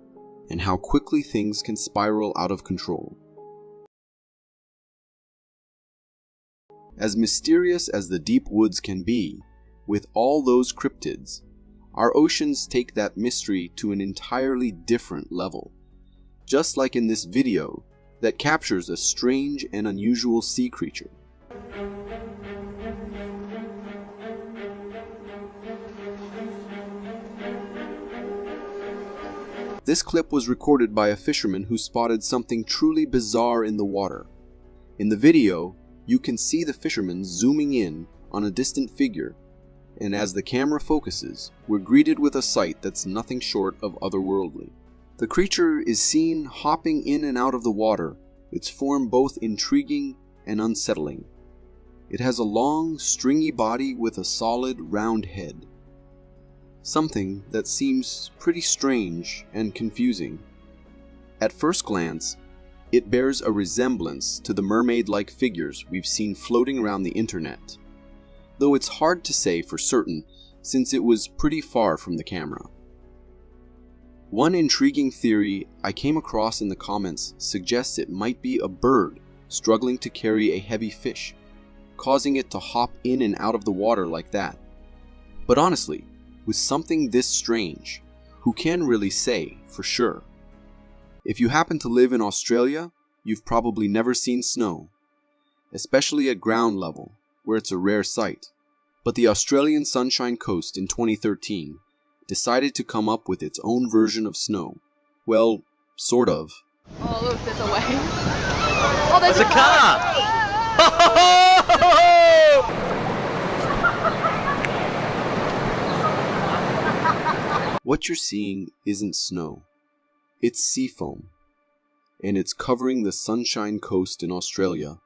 and how quickly things can spiral out of control. As mysterious as the deep woods can be, with all those cryptids, our oceans take that mystery to an entirely different level. Just like in this video that captures a strange and unusual sea creature. This clip was recorded by a fisherman who spotted something truly bizarre in the water. In the video, you can see the fisherman zooming in on a distant figure, and as the camera focuses, we're greeted with a sight that's nothing short of otherworldly. The creature is seen hopping in and out of the water, its form both intriguing and unsettling. It has a long, stringy body with a solid, round head. Something that seems pretty strange and confusing. At first glance, it bears a resemblance to the mermaid-like figures we've seen floating around the internet, though it's hard to say for certain since it was pretty far from the camera. One intriguing theory I came across in the comments suggests it might be a bird struggling to carry a heavy fish, causing it to hop in and out of the water like that. But honestly, with something this strange, who can really say for sure? If you happen to live in Australia, you've probably never seen snow, especially at ground level, where it's a rare sight. But the Australian Sunshine Coast in 2013 decided to come up with its own version of snow. Well, sort of. Oh look, there's a wave. Oh, there's a car! What you're seeing isn't snow. It's seafoam, and it's covering the Sunshine Coast in Australia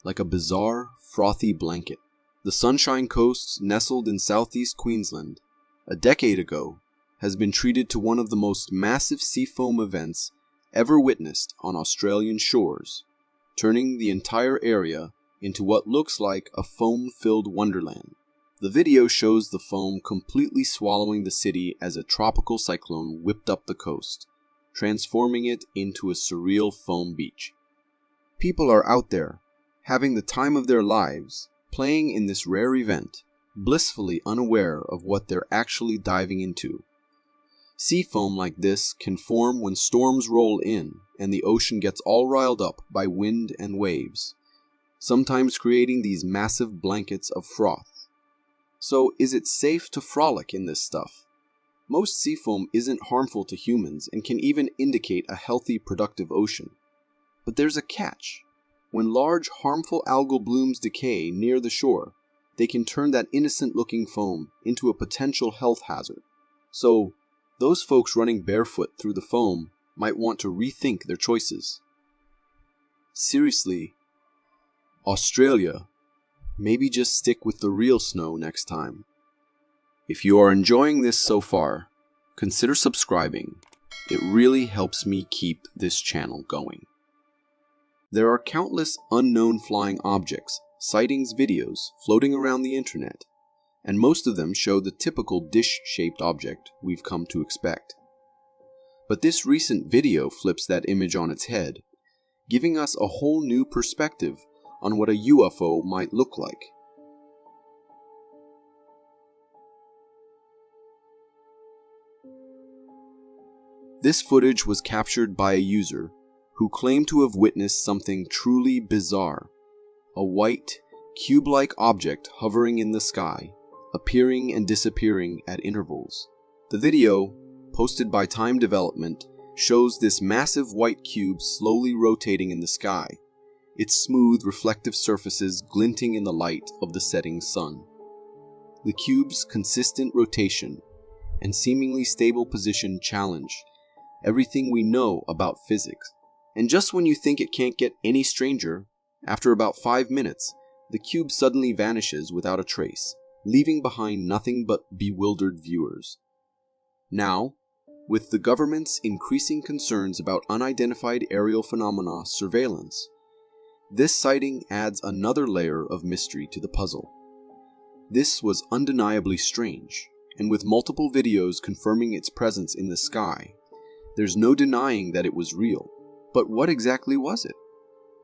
like a bizarre, frothy blanket. The Sunshine Coast, nestled in southeast Queensland, a decade ago, has been treated to one of the most massive seafoam events ever witnessed on Australian shores, turning the entire area into what looks like a foam-filled wonderland. The video shows the foam completely swallowing the city as a tropical cyclone whipped up the coast, transforming it into a surreal foam beach. People are out there, having the time of their lives, playing in this rare event, blissfully unaware of what they're actually diving into. Sea foam like this can form when storms roll in and the ocean gets all riled up by wind and waves, sometimes creating these massive blankets of froth. So, is it safe to frolic in this stuff? Most seafoam isn't harmful to humans and can even indicate a healthy, productive ocean. But there's a catch. When large, harmful algal blooms decay near the shore, they can turn that innocent-looking foam into a potential health hazard. So, those folks running barefoot through the foam might want to rethink their choices. Seriously, Australia, maybe just stick with the real snow next time. If you are enjoying this so far, consider subscribing. It really helps me keep this channel going. There are countless unknown flying objects, sightings videos floating around the internet, and most of them show the typical dish-shaped object we've come to expect. But this recent video flips that image on its head, giving us a whole new perspective on what a UFO might look like. This footage was captured by a user who claimed to have witnessed something truly bizarre. A white, cube-like object hovering in the sky, appearing and disappearing at intervals. The video, posted by Time Development, shows this massive white cube slowly rotating in the sky, its smooth, reflective surfaces glinting in the light of the setting sun. The cube's consistent rotation and seemingly stable position challenge everything we know about physics. And just when you think it can't get any stranger, after about 5 minutes, the cube suddenly vanishes without a trace, leaving behind nothing but bewildered viewers. Now, with the government's increasing concerns about unidentified aerial phenomena surveillance, this sighting adds another layer of mystery to the puzzle. This was undeniably strange, and with multiple videos confirming its presence in the sky, there's no denying that it was real. But what exactly was it?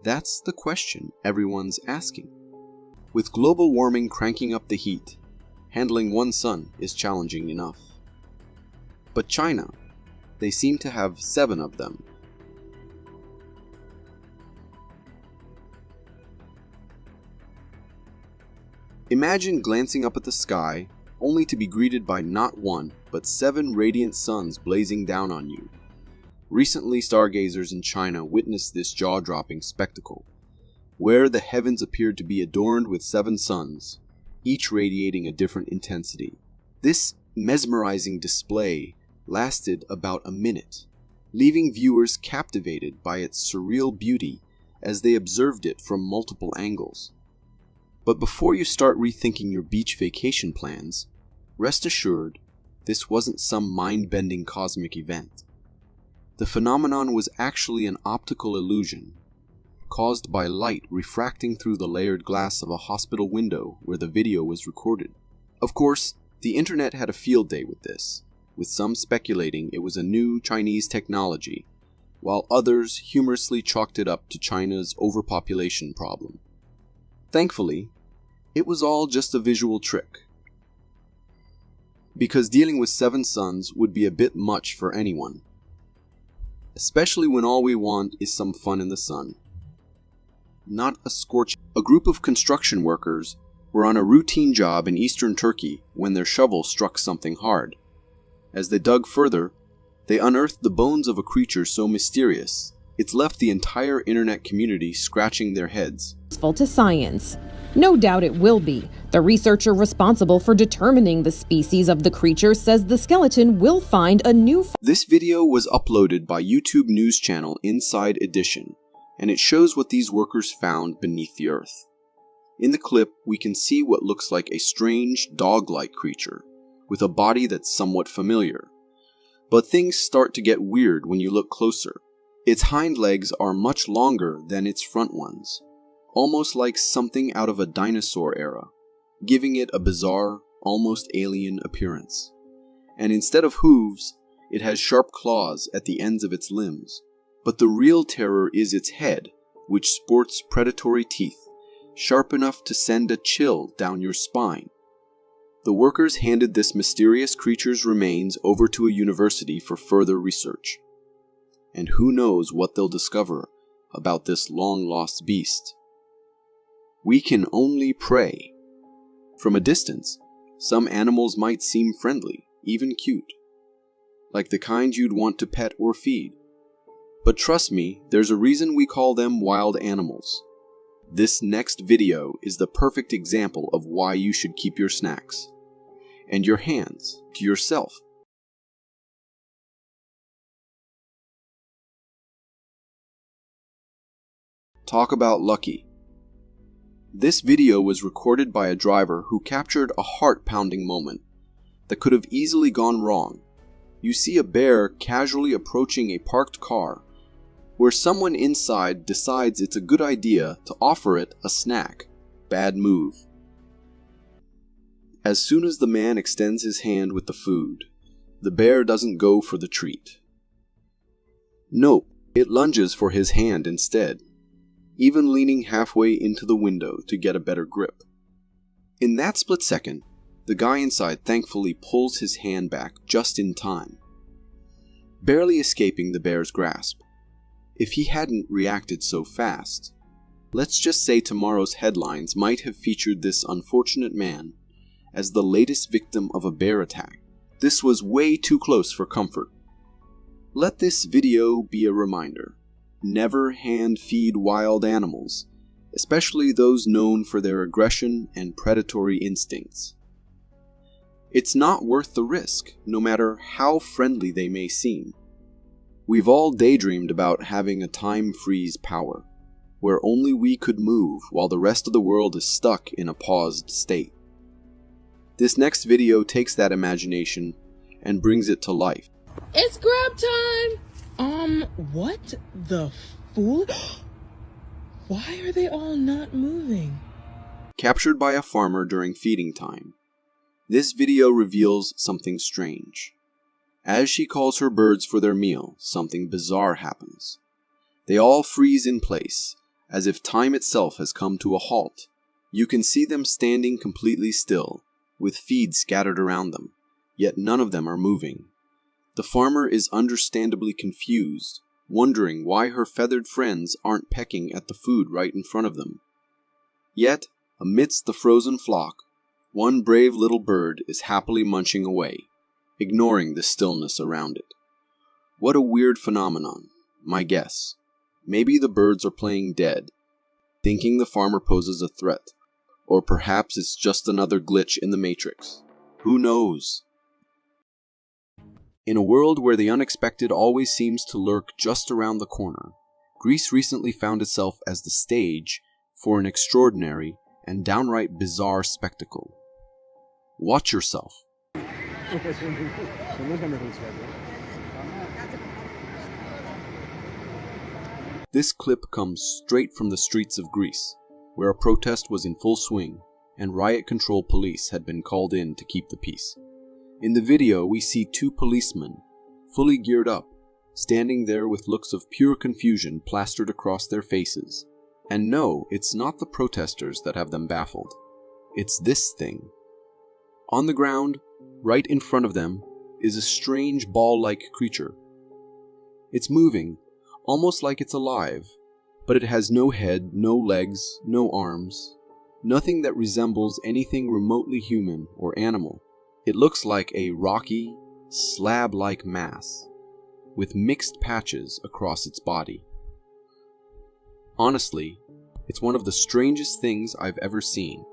That's the question everyone's asking. With global warming cranking up the heat, handling one sun is challenging enough. But China, they seem to have 7 of them. Imagine glancing up at the sky, only to be greeted by not 1, but 7 radiant suns blazing down on you. Recently, stargazers in China witnessed this jaw-dropping spectacle, where the heavens appeared to be adorned with 7 suns, each radiating a different intensity. This mesmerizing display lasted about a minute, leaving viewers captivated by its surreal beauty as they observed it from multiple angles. But before you start rethinking your beach vacation plans, rest assured this wasn't some mind-bending cosmic event. The phenomenon was actually an optical illusion, caused by light refracting through the layered glass of a hospital window where the video was recorded. Of course, the internet had a field day with this, with some speculating it was a new Chinese technology, while others humorously chalked it up to China's overpopulation problem. Thankfully, it was all just a visual trick, because dealing with 7 suns would be a bit much for anyone, especially when all we want is some fun in the sun. Not a scorch. A group of construction workers were on a routine job in eastern Turkey when their shovel struck something hard. As they dug further, they unearthed the bones of a creature so mysterious, it's left the entire internet community scratching their heads. To science. No doubt it will be. The researcher responsible for determining the species of the creature says the skeleton will find a new... This video was uploaded by YouTube news channel Inside Edition, and it shows what these workers found beneath the earth. In the clip, we can see what looks like a strange, dog-like creature, with a body that's somewhat familiar. But things start to get weird when you look closer. Its hind legs are much longer than its front ones, almost like something out of a dinosaur era. giving it a bizarre, almost alien appearance. And instead of hooves, it has sharp claws at the ends of its limbs. But the real terror is its head, which sports predatory teeth, sharp enough to send a chill down your spine. The workers handed this mysterious creature's remains over to a university for further research. And who knows what they'll discover about this long-lost beast. We can only pray. From a distance, some animals might seem friendly, even cute, like the kind you'd want to pet or feed. But trust me, there's a reason we call them wild animals. This next video is the perfect example of why you should keep your snacks and your hands to yourself. Talk about lucky. This video was recorded by a driver who captured a heart-pounding moment that could have easily gone wrong. You see a bear casually approaching a parked car, where someone inside decides it's a good idea to offer it a snack. Bad move. As soon as the man extends his hand with the food, the bear doesn't go for the treat. Nope, it lunges for his hand instead, even leaning halfway into the window to get a better grip. In that split second, the guy inside thankfully pulls his hand back just in time, barely escaping the bear's grasp. If he hadn't reacted so fast, let's just say tomorrow's headlines might have featured this unfortunate man as the latest victim of a bear attack. This was way too close for comfort. Let this video be a reminder. Never hand feed wild animals, especially those known for their aggression and predatory instincts. It's not worth the risk, no matter how friendly they may seem. We've all daydreamed about having a time freeze power, where only we could move while the rest of the world is stuck in a paused state. This next video takes that imagination and brings it to life. It's grab time! What the fool? Why are they all not moving? Captured by a farmer during feeding time, this video reveals something strange. As she calls her birds for their meal, something bizarre happens. They all freeze in place, as if time itself has come to a halt. You can see them standing completely still, with feed scattered around them, yet none of them are moving. The farmer is understandably confused, wondering why her feathered friends aren't pecking at the food right in front of them. Yet, amidst the frozen flock, one brave little bird is happily munching away, ignoring the stillness around it. What a weird phenomenon, my guess. Maybe the birds are playing dead, thinking the farmer poses a threat, or perhaps it's just another glitch in the Matrix. Who knows? In a world where the unexpected always seems to lurk just around the corner, Greece recently found itself as the stage for an extraordinary and downright bizarre spectacle. Watch yourself. This clip comes straight from the streets of Greece, where a protest was in full swing and riot control police had been called in to keep the peace. In the video, we see two policemen, fully geared up, standing there with looks of pure confusion plastered across their faces. And no, it's not the protesters that have them baffled. It's this thing. On the ground, right in front of them, is a strange ball-like creature. It's moving, almost like it's alive, but it has no head, no legs, no arms, nothing that resembles anything remotely human or animal. It looks like a rocky, slab-like mass, with mixed patches across its body. Honestly, it's one of the strangest things I've ever seen.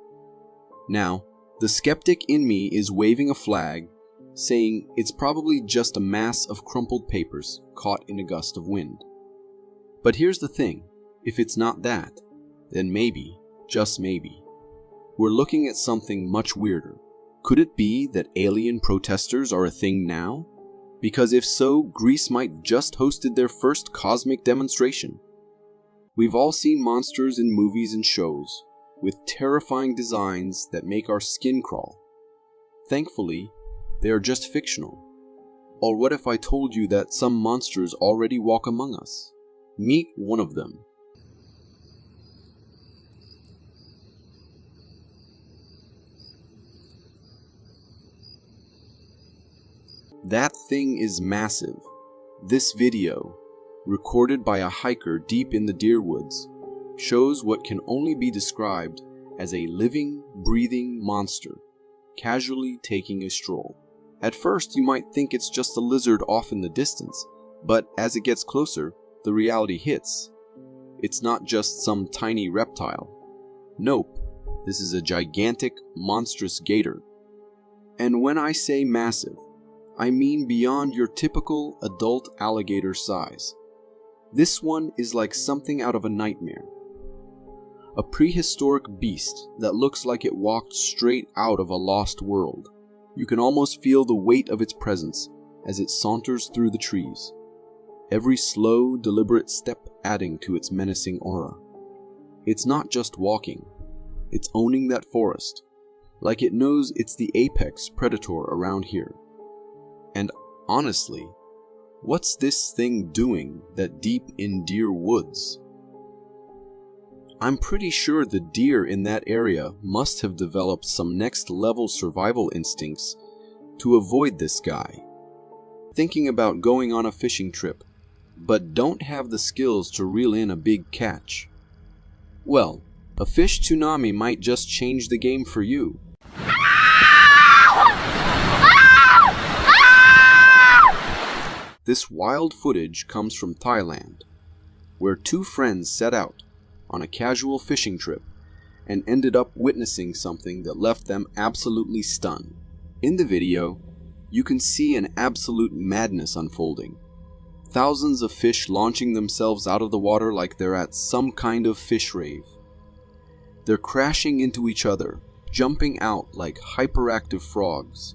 Now, the skeptic in me is waving a flag, saying it's probably just a mass of crumpled papers caught in a gust of wind. But here's the thing, if it's not that, then maybe, just maybe, we're looking at something much weirder. Could it be that alien protesters are a thing now? Because if so, Greece might just hosted their first cosmic demonstration. We've all seen monsters in movies and shows, with terrifying designs that make our skin crawl. Thankfully, they are just fictional. Or what if I told you that some monsters already walk among us? Meet one of them. That thing is massive. This video, recorded by a hiker deep in the deer woods, shows what can only be described as a living, breathing monster, casually taking a stroll. At first, you might think it's just a lizard off in the distance, but as it gets closer, the reality hits. It's not just some tiny reptile. Nope, this is a gigantic, monstrous gator. And when I say massive, I mean beyond your typical adult alligator size. This one is like something out of a nightmare. A prehistoric beast that looks like it walked straight out of a lost world. You can almost feel the weight of its presence as it saunters through the trees, every slow, deliberate step adding to its menacing aura. It's not just walking, it's owning that forest, like it knows it's the apex predator around here. And honestly, what's this thing doing that deep in deer woods? I'm pretty sure the deer in that area must have developed some next-level survival instincts to avoid this guy. Thinking about going on a fishing trip, but don't have the skills to reel in a big catch. Well, a fish tsunami might just change the game for you. This wild footage comes from Thailand, where two friends set out on a casual fishing trip and ended up witnessing something that left them absolutely stunned. In the video, you can see an absolute madness unfolding. Thousands of fish launching themselves out of the water like they're at some kind of fish rave. They're crashing into each other, jumping out like hyperactive frogs,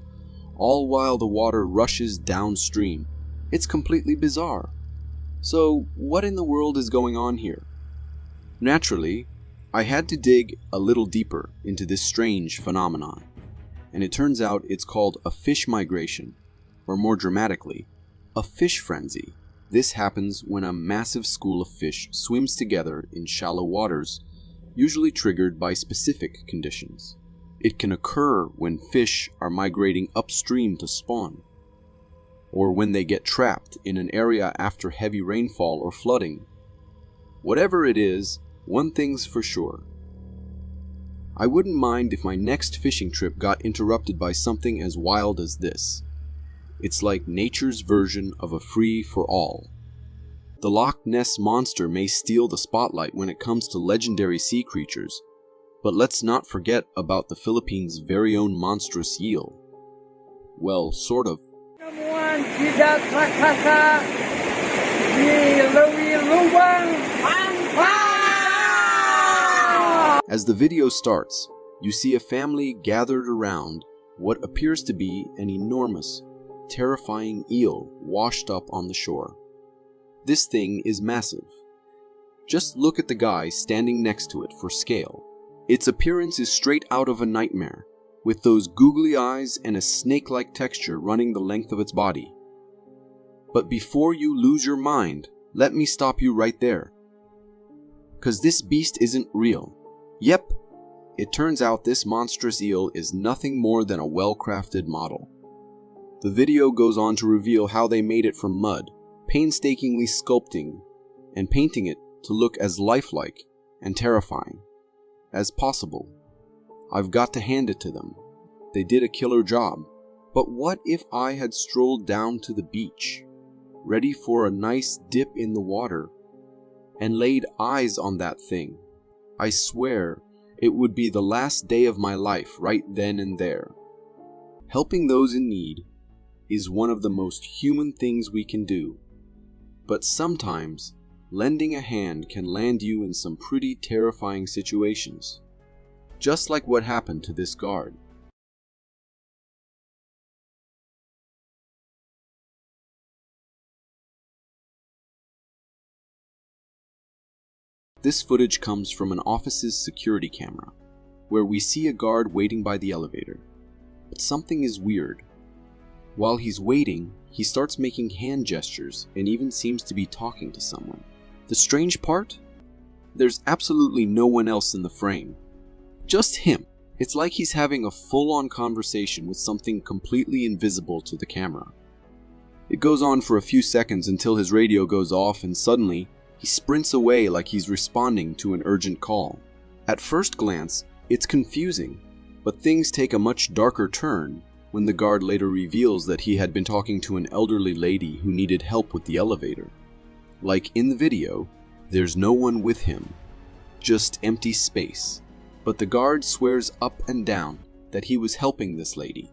all while the water rushes downstream. It's completely bizarre. So, what in the world is going on here? Naturally, I had to dig a little deeper into this strange phenomenon, and it turns out it's called a fish migration, or more dramatically, a fish frenzy. This happens when a massive school of fish swims together in shallow waters, usually triggered by specific conditions. It can occur when fish are migrating upstream to spawn, or when they get trapped in an area after heavy rainfall or flooding. Whatever it is, one thing's for sure. I wouldn't mind if my next fishing trip got interrupted by something as wild as this. It's like nature's version of a free-for-all. The Loch Ness Monster may steal the spotlight when it comes to legendary sea creatures, but let's not forget about the Philippines' very own monstrous eel. Well, sort of. As the video starts, you see a family gathered around what appears to be an enormous, terrifying eel washed up on the shore. This thing is massive. Just look at the guy standing next to it for scale. Its appearance is straight out of a nightmare, with those googly eyes and a snake-like texture running the length of its body. But before you lose your mind, let me stop you right there. 'Cause this beast isn't real. Yep, it turns out this monstrous eel is nothing more than a well-crafted model. The video goes on to reveal how they made it from mud, painstakingly sculpting and painting it to look as lifelike and terrifying as possible. I've got to hand it to them. They did a killer job. But what if I had strolled down to the beach, ready for a nice dip in the water, and laid eyes on that thing? I swear it would be the last day of my life right then and there. Helping those in need is one of the most human things we can do. But sometimes, lending a hand can land you in some pretty terrifying situations. Just like what happened to this guard. This footage comes from an office's security camera, where we see a guard waiting by the elevator. But something is weird. While he's waiting, he starts making hand gestures and even seems to be talking to someone. The strange part? There's absolutely no one else in the frame. Just him. It's like he's having a full-on conversation with something completely invisible to the camera. It goes on for a few seconds until his radio goes off and suddenly, he sprints away like he's responding to an urgent call. At first glance, it's confusing, but things take a much darker turn when the guard later reveals that he had been talking to an elderly lady who needed help with the elevator. Like in the video, there's no one with him, just empty space, but the guard swears up and down that he was helping this lady.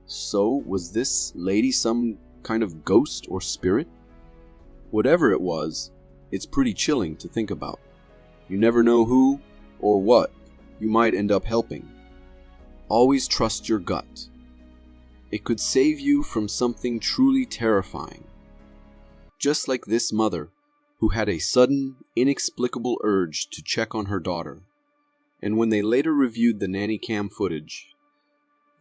So, was this lady some kind of ghost or spirit? Whatever it was, it's pretty chilling to think about. You never know who or what you might end up helping. Always trust your gut. It could save you from something truly terrifying. Just like this mother, who had a sudden, inexplicable urge to check on her daughter. And when they later reviewed the nanny cam footage,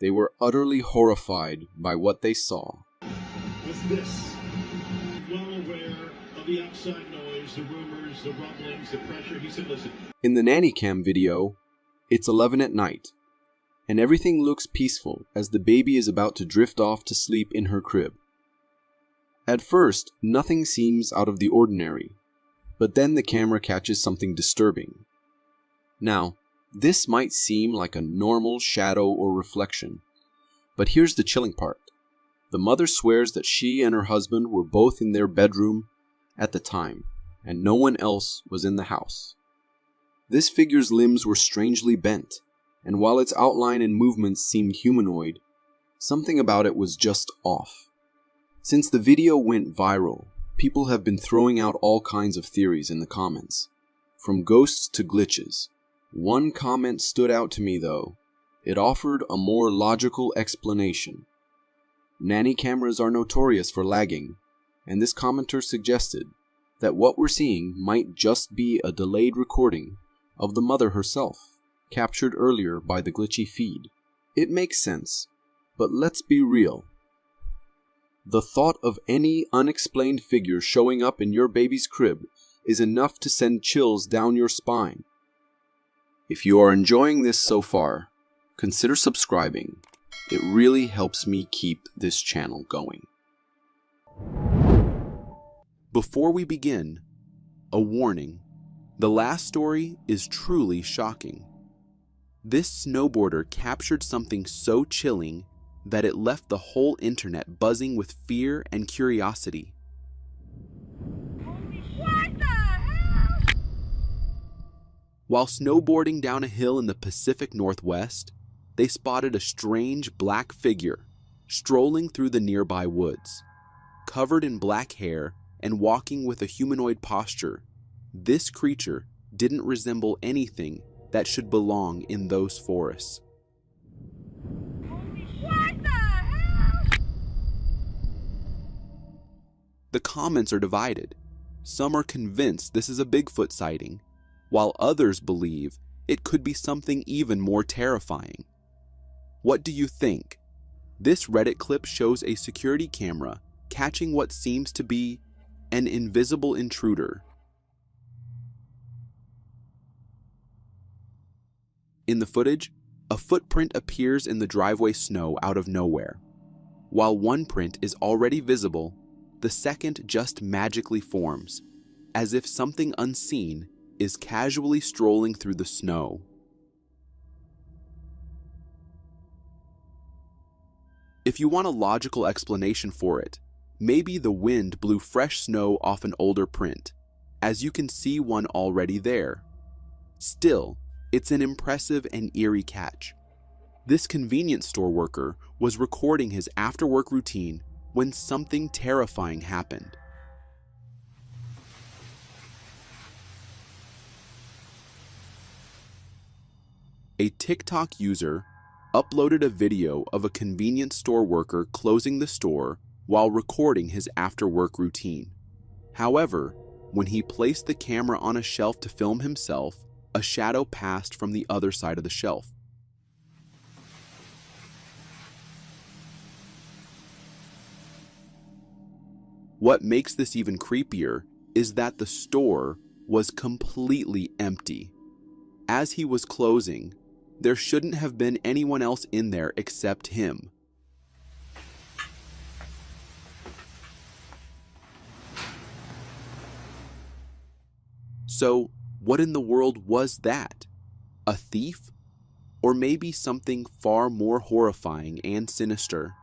they were utterly horrified by what they saw. What's this? Well aware of the outside noise, the rumors, the rumblings, the pressure. He said, listen. In the nanny cam video, it's 11 at night, and everything looks peaceful as the baby is about to drift off to sleep in her crib. At first, nothing seems out of the ordinary, but then the camera catches something disturbing. Now, this might seem like a normal shadow or reflection, but here's the chilling part. The mother swears that she and her husband were both in their bedroom at the time, and no one else was in the house. This figure's limbs were strangely bent, and while its outline and movements seemed humanoid, something about it was just off. Since the video went viral, people have been throwing out all kinds of theories in the comments, from ghosts to glitches. One comment stood out to me though. It offered a more logical explanation. Nanny cameras are notorious for lagging, and this commenter suggested that what we're seeing might just be a delayed recording of the mother herself, captured earlier by the glitchy feed. It makes sense, but let's be real. The thought of any unexplained figure showing up in your baby's crib is enough to send chills down your spine. If you are enjoying this so far, consider subscribing. It really helps me keep this channel going. Before we begin, a warning. The last story is truly shocking. This snowboarder captured something so chilling that it left the whole internet buzzing with fear and curiosity. What the hell? While snowboarding down a hill in the Pacific Northwest, they spotted a strange black figure strolling through the nearby woods. Covered in black hair and walking with a humanoid posture, this creature didn't resemble anything that should belong in those forests. What the hell? The comments are divided. Some are convinced this is a Bigfoot sighting, while others believe it could be something even more terrifying. What do you think? This Reddit clip shows a security camera catching what seems to be an invisible intruder. In the footage, a footprint appears in the driveway snow out of nowhere. While one print is already visible, the second just magically forms, as if something unseen is casually strolling through the snow. If you want a logical explanation for it, maybe the wind blew fresh snow off an older print, as you can see one already there. Still, it's an impressive and eerie catch. This convenience store worker was recording his after-work routine when something terrifying happened. A TikTok user uploaded a video of a convenience store worker closing the store while recording his after-work routine. However, When he placed the camera on a shelf to film himself, a shadow passed from the other side of the shelf. What makes this even creepier is that the store was completely empty. As he was closing, there shouldn't have been anyone else in there except him. So, what in the world was that? A thief? Or maybe something far more horrifying and sinister?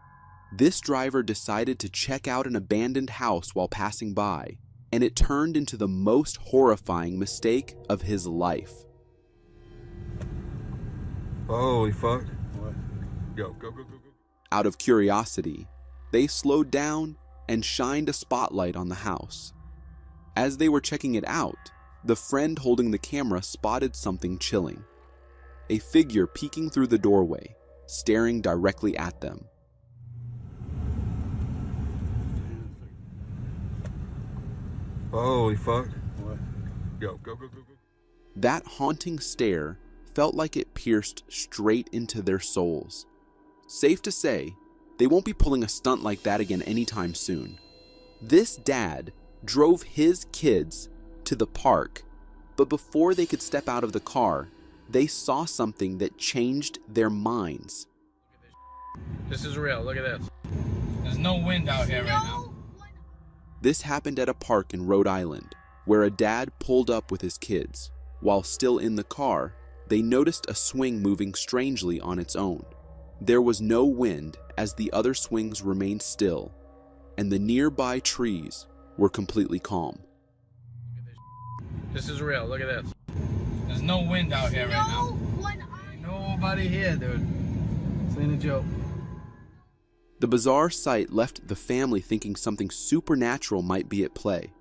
This driver decided to check out an abandoned house while passing by, and it turned into the most horrifying mistake of his life. Holy fuck. What? Go. Out of curiosity, they slowed down and shined a spotlight on the house. As they were checking it out, the friend holding the camera spotted something chilling. A figure peeking through the doorway, staring directly at them. Holy fuck. What? Go. That haunting stare felt like it pierced straight into their souls. Safe to say, they won't be pulling a stunt like that again anytime soon. This dad drove his kids to the park, but before they could step out of the car, they saw something that changed their minds. This is real, look at this. There's no wind out here right now. This happened at a park in Rhode Island, where a dad pulled up with his kids. While still in the car, they noticed a swing moving strangely on its own. There was no wind as the other swings remained still, and the nearby trees were completely calm. This is real, look at this. There's no wind out here right now. Nobody here, dude. This ain't a joke. The bizarre sight left the family thinking something supernatural might be at play.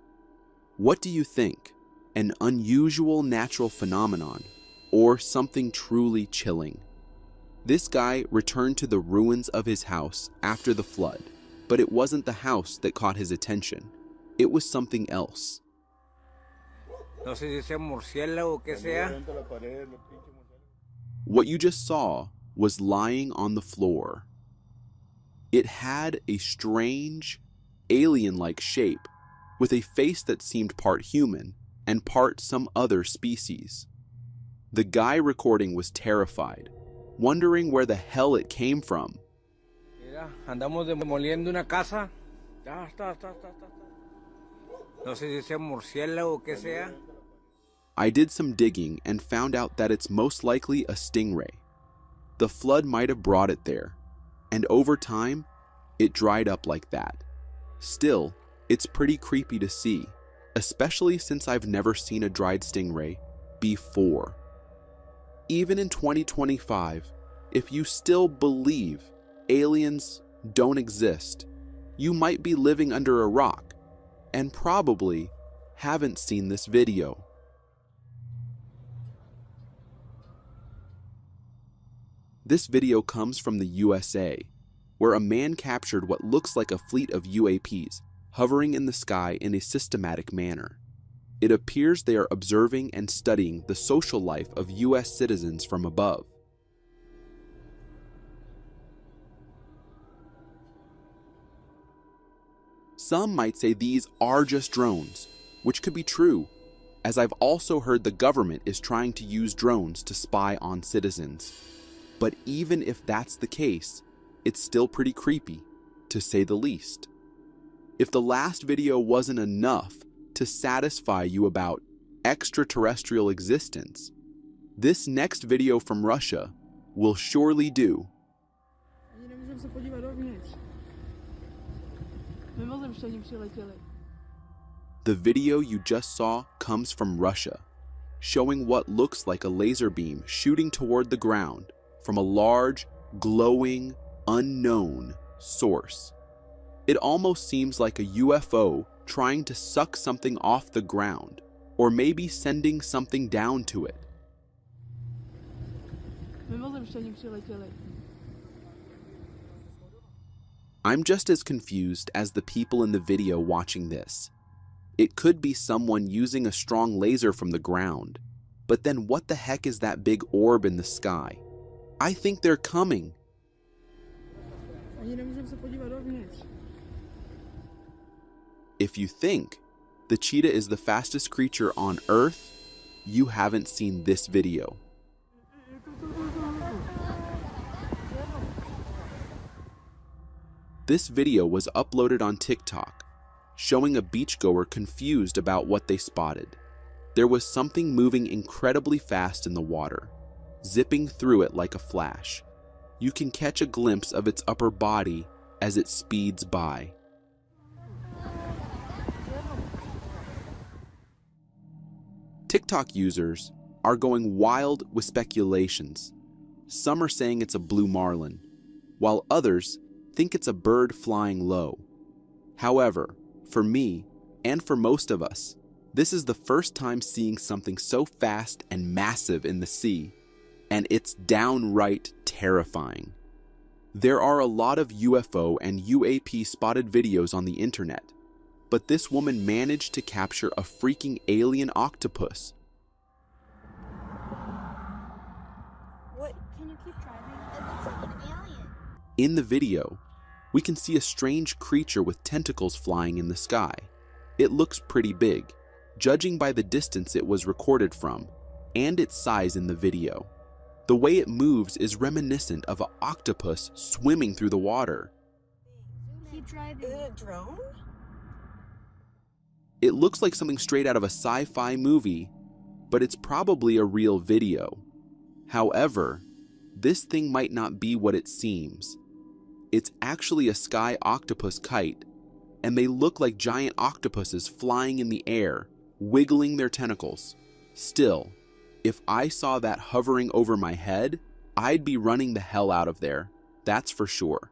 What do you think? An unusual natural phenomenon, or something truly chilling? This guy returned to the ruins of his house after the flood, but it wasn't the house that caught his attention. It was something else. No sé si sea murciélago o qué sea. What you just saw was lying on the floor. It had a strange, alien-like shape, with a face that seemed part human and part some other species. The guy recording was terrified, wondering where the hell it came from. Mira, andamos demoliendo una casa. Ya está. No sé si sea murciélago o qué sea. I did some digging and found out that it's most likely a stingray. The flood might have brought it there, and over time, it dried up like that. Still, it's pretty creepy to see, especially since I've never seen a dried stingray before. Even in 2025, if you still believe aliens don't exist, you might be living under a rock and probably haven't seen this video. This video comes from the USA, where a man captured what looks like a fleet of UAPs hovering in the sky in a systematic manner. It appears they are observing and studying the social life of US citizens from above. Some might say these are just drones, which could be true, as I've also heard the government is trying to use drones to spy on citizens. But even if that's the case, it's still pretty creepy, to say the least. If the last video wasn't enough to satisfy you about extraterrestrial existence, this next video from Russia will surely do. The video you just saw comes from Russia, showing what looks like a laser beam shooting toward the ground from a large, glowing, unknown source. It almost seems like a UFO trying to suck something off the ground, or maybe sending something down to it. I'm just as confused as the people in the video watching this. It could be someone using a strong laser from the ground. But then what the heck is that big orb in the sky? I think they're coming. If you think the cheetah is the fastest creature on Earth, you haven't seen this video. This video was uploaded on TikTok, showing a beachgoer confused about what they spotted. There was something moving incredibly fast in the water, zipping through it like a flash. You can catch a glimpse of its upper body as it speeds by. TikTok users are going wild with speculations. Some are saying it's a blue marlin, while others think it's a bird flying low. However, for me, and for most of us, this is the first time seeing something so fast and massive in the sea, and it's downright terrifying. There are a lot of UFO and UAP spotted videos on the internet, but this woman managed to capture a freaking alien octopus. What? Can you keep driving? It looks like an alien. In the video, we can see a strange creature with tentacles flying in the sky. It looks pretty big, judging by the distance it was recorded from, and its size in the video. The way it moves is reminiscent of an octopus swimming through the water. Keep driving. Is it a drone? It looks like something straight out of a sci-fi movie, but it's probably a real video. However, this thing might not be what it seems. It's actually a sky octopus kite, and they look like giant octopuses flying in the air, wiggling their tentacles. Still, if I saw that hovering over my head, I'd be running the hell out of there, that's for sure.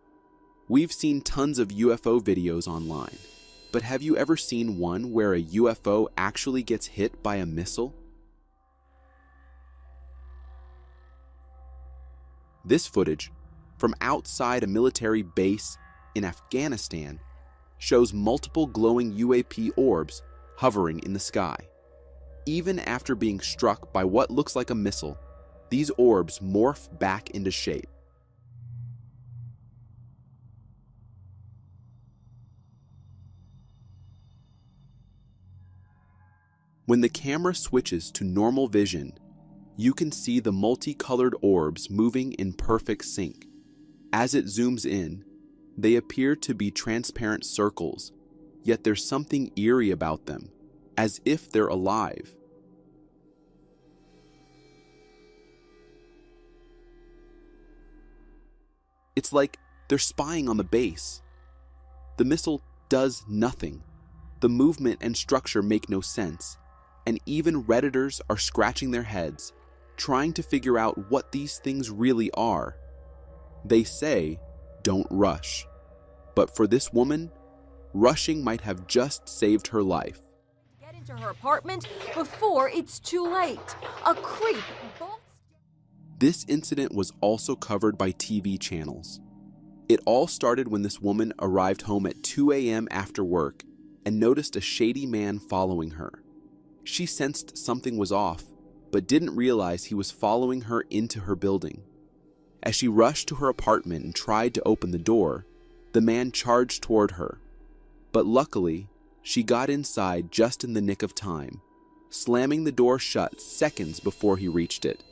We've seen tons of UFO videos online, but have you ever seen one where a UFO actually gets hit by a missile? This footage from outside a military base in Afghanistan shows multiple glowing UAP orbs hovering in the sky. Even after being struck by what looks like a missile, these orbs morph back into shape. When the camera switches to normal vision, you can see the multicolored orbs moving in perfect sync. As it zooms in, they appear to be transparent circles, yet there's something eerie about them, as if they're alive. It's like they're spying on the base. The missile does nothing. The movement and structure make no sense, and even Redditors are scratching their heads, trying to figure out what these things really are. They say, don't rush. But for this woman, rushing might have just saved her life. Get into her apartment before it's too late. A creep bolts. This incident was also covered by TV channels. It all started when this woman arrived home at 2 a.m. after work and noticed a shady man following her. She sensed something was off, but didn't realize he was following her into her building. As she rushed to her apartment and tried to open the door, the man charged toward her. But luckily, she got inside just in the nick of time, slamming the door shut seconds before he reached it.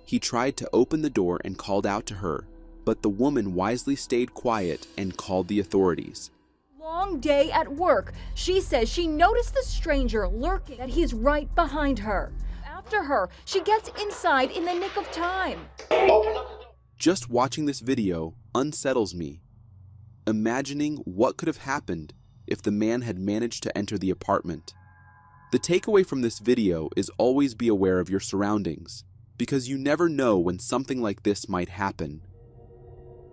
He tried to open the door and called out to her, but the woman wisely stayed quiet and called the authorities. Long day at work. She says she noticed the stranger lurking, that he's right behind her. After her, she gets inside in the nick of time. Just watching this video unsettles me, imagining what could have happened if the man had managed to enter the apartment. The takeaway from this video is always be aware of your surroundings, because you never know when something like this might happen.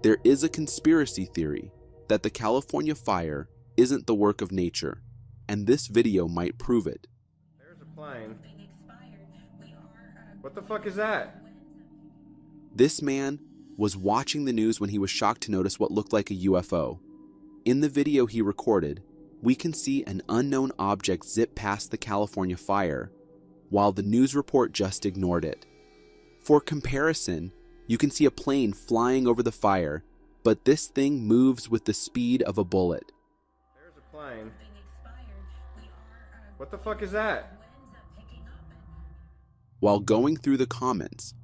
There is a conspiracy theory that the California fire isn't the work of nature, and this video might prove it. There's a plane. What the fuck is that? This man was watching the news when he was shocked to notice what looked like a UFO. In the video he recorded, we can see an unknown object zip past the California fire, while the news report just ignored it. For comparison, you can see a plane flying over the fire, but this thing moves with the speed of a bullet. There's a plane. What the fuck is that? While going through the comments,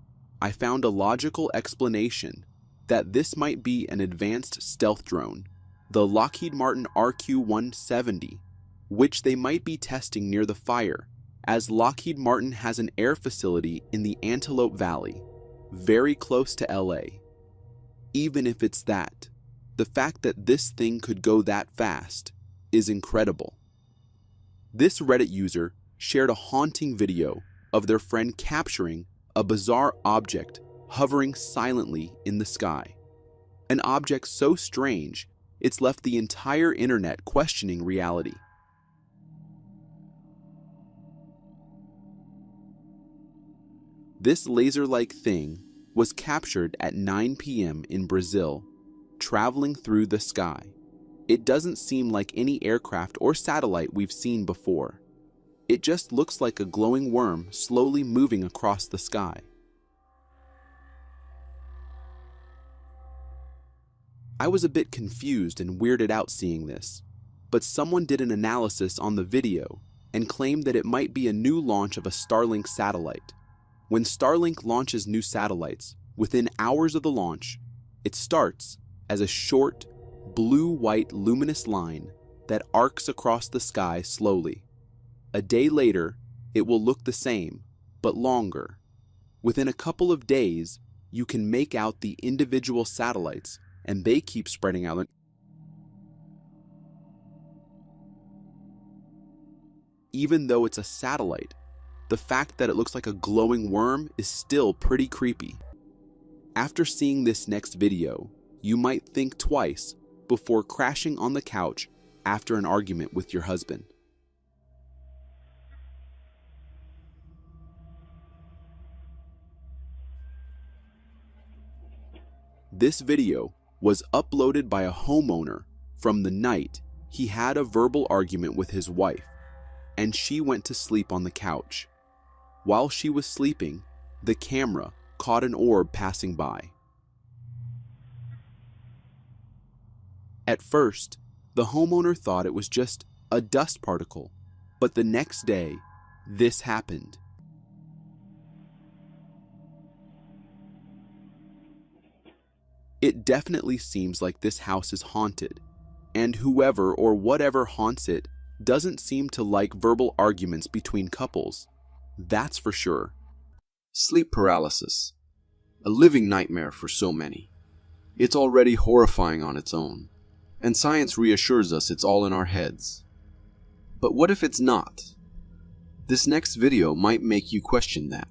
I found a logical explanation that this might be an advanced stealth drone, the Lockheed Martin RQ-170, which they might be testing near the fire, as Lockheed Martin has an air facility in the Antelope Valley, very close to LA. Even if it's that, the fact that this thing could go that fast is incredible. This Reddit user shared a haunting video of their friend capturing a bizarre object hovering silently in the sky. An object so strange, it's left the entire internet questioning reality. This laser-like thing was captured at 9 p.m. in Brazil, traveling through the sky. It doesn't seem like any aircraft or satellite we've seen before. It just looks like a glowing worm slowly moving across the sky. I was a bit confused and weirded out seeing this, but someone did an analysis on the video and claimed that it might be a new launch of a Starlink satellite. When Starlink launches new satellites, within hours of the launch, it starts as a short, blue-white luminous line that arcs across the sky slowly. A day later, it will look the same, but longer. Within a couple of days, you can make out the individual satellites, and they keep spreading out. Even though it's a satellite, the fact that it looks like a glowing worm is still pretty creepy. After seeing this next video, you might think twice before crashing on the couch after an argument with your husband. This video was uploaded by a homeowner from the night he had a verbal argument with his wife, and she went to sleep on the couch. While she was sleeping, the camera caught an orb passing by. At first, the homeowner thought it was just a dust particle, but the next day, this happened. It definitely seems like this house is haunted, and whoever or whatever haunts it doesn't seem to like verbal arguments between couples. That's for sure. Sleep paralysis. A living nightmare for so many. It's already horrifying on its own, and science reassures us it's all in our heads. But what if it's not? This next video might make you question that.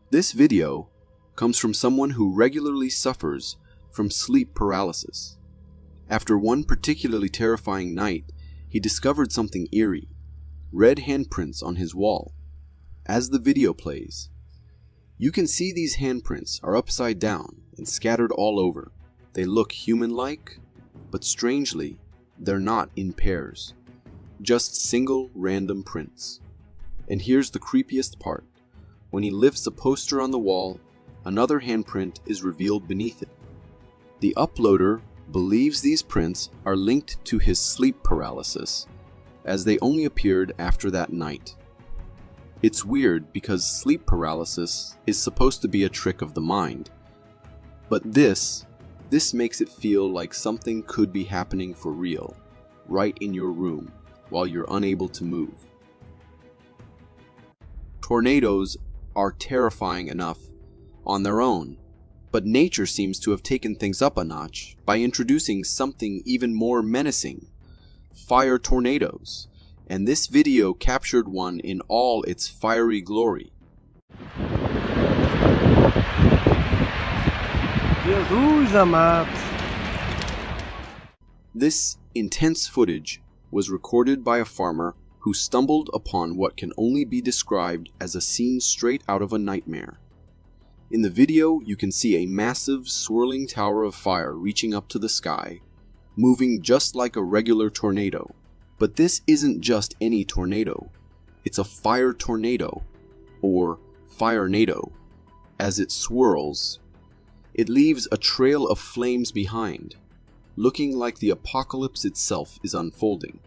This video comes from someone who regularly suffers from sleep paralysis. After one particularly terrifying night, he discovered something eerie, red handprints on his wall. As the video plays, you can see these handprints are upside down and scattered all over. They look human-like, but strangely, they're not in pairs, just single random prints. And here's the creepiest part. When he lifts a poster on the wall, another handprint is revealed beneath it. The uploader believes these prints are linked to his sleep paralysis, as they only appeared after that night. It's weird because sleep paralysis is supposed to be a trick of the mind, but this makes it feel like something could be happening for real, right in your room, while you're unable to move. Tornadoes are terrifying enough on their own, but nature seems to have taken things up a notch by introducing something even more menacing: fire tornadoes, and this video captured one in all its fiery glory. Jesus amado. This intense footage was recorded by a farmer who stumbled upon what can only be described as a scene straight out of a nightmare. In the video, you can see a massive swirling tower of fire reaching up to the sky, moving just like a regular tornado. But this isn't just any tornado. It's a fire tornado, or fire-nado. As it swirls, it leaves a trail of flames behind, looking like the apocalypse itself is unfolding.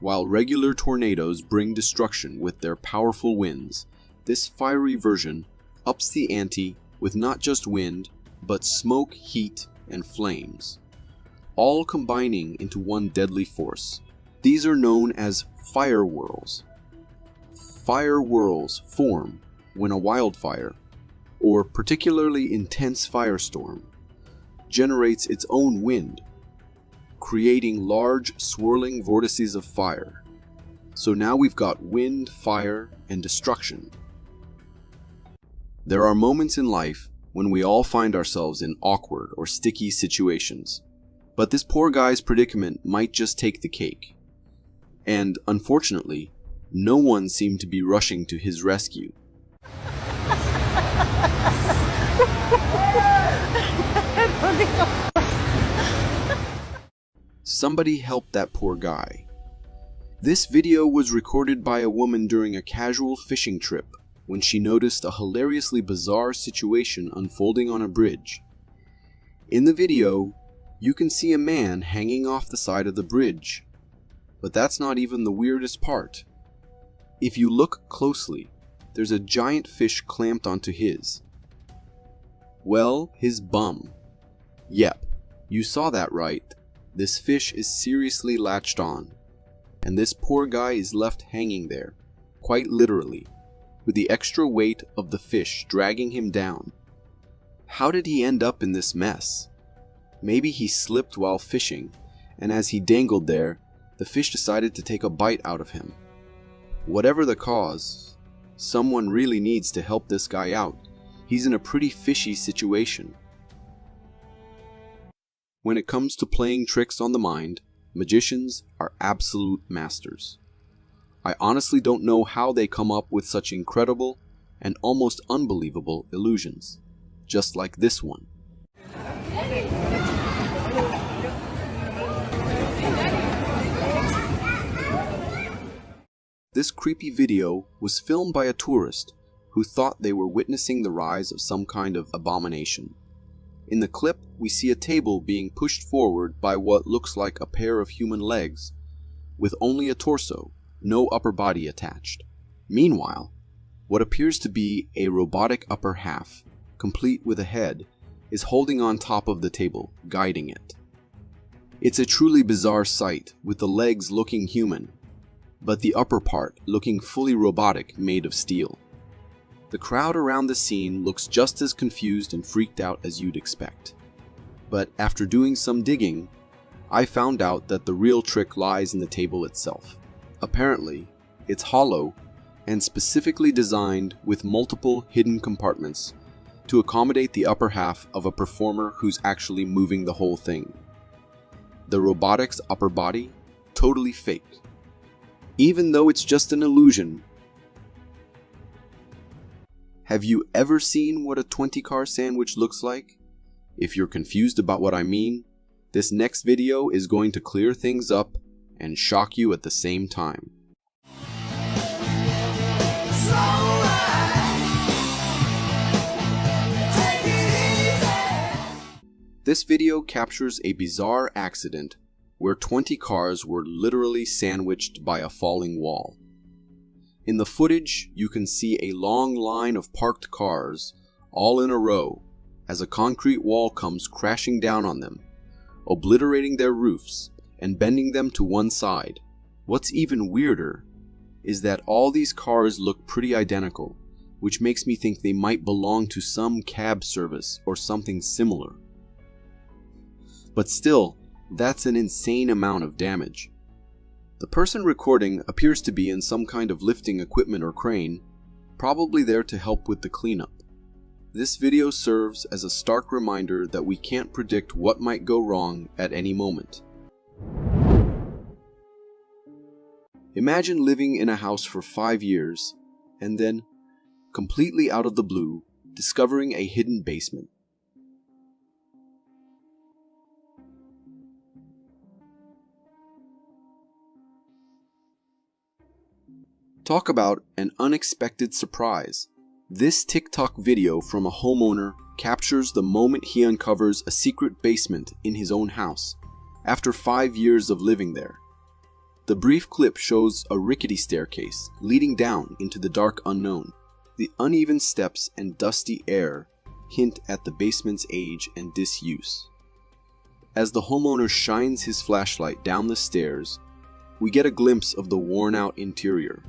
While regular tornadoes bring destruction with their powerful winds, this fiery version ups the ante with not just wind, but smoke, heat, and flames, all combining into one deadly force. These are known as fire whirls. Fire whirls form when a wildfire, or particularly intense firestorm, generates its own wind, creating large swirling vortices of fire. So now we've got wind, fire, and destruction. There are moments in life when we all find ourselves in awkward or sticky situations, but this poor guy's predicament might just take the cake. And unfortunately, no one seemed to be rushing to his rescue. Somebody helped that poor guy. This video was recorded by a woman during a casual fishing trip when she noticed a hilariously bizarre situation unfolding on a bridge. In the video, you can see a man hanging off the side of the bridge. But that's not even the weirdest part. If you look closely, there's a giant fish clamped onto his. Well, his bum. Yep, you saw that right. This fish is seriously latched on. And this poor guy is left hanging there, quite literally, with the extra weight of the fish dragging him down. How did he end up in this mess? Maybe he slipped while fishing, and as he dangled there, the fish decided to take a bite out of him. Whatever the cause, someone really needs to help this guy out. He's in a pretty fishy situation. When it comes to playing tricks on the mind, magicians are absolute masters. I honestly don't know how they come up with such incredible and almost unbelievable illusions, just like this one. This creepy video was filmed by a tourist who thought they were witnessing the rise of some kind of abomination. In the clip, we see a table being pushed forward by what looks like a pair of human legs, with only a torso, no upper body attached. Meanwhile, what appears to be a robotic upper half, complete with a head, is holding on top of the table, guiding it. It's a truly bizarre sight, with the legs looking human, but the upper part looking fully robotic, made of steel. The crowd around the scene looks just as confused and freaked out as you'd expect. But after doing some digging, I found out that the real trick lies in the table itself. Apparently, it's hollow and specifically designed with multiple hidden compartments to accommodate the upper half of a performer who's actually moving the whole thing. The robotic's upper body, totally fake. Even though it's just an illusion. Have you ever seen what a 20-car sandwich looks like? If you're confused about what I mean, this next video is going to clear things up and shock you at the same time. This video captures a bizarre accident where 20 cars were literally sandwiched by a falling wall. In the footage, you can see a long line of parked cars, all in a row, as a concrete wall comes crashing down on them, obliterating their roofs and bending them to one side. What's even weirder is that all these cars look pretty identical, which makes me think they might belong to some cab service or something similar. But still, that's an insane amount of damage. The person recording appears to be in some kind of lifting equipment or crane, probably there to help with the cleanup. This video serves as a stark reminder that we can't predict what might go wrong at any moment. Imagine living in a house for 5 years, and then, completely out of the blue, discovering a hidden basement. Talk about an unexpected surprise. This TikTok video from a homeowner captures the moment he uncovers a secret basement in his own house after 5 years of living there. The brief clip shows a rickety staircase leading down into the dark unknown. The uneven steps and dusty air hint at the basement's age and disuse. As the homeowner shines his flashlight down the stairs, we get a glimpse of the worn-out interior.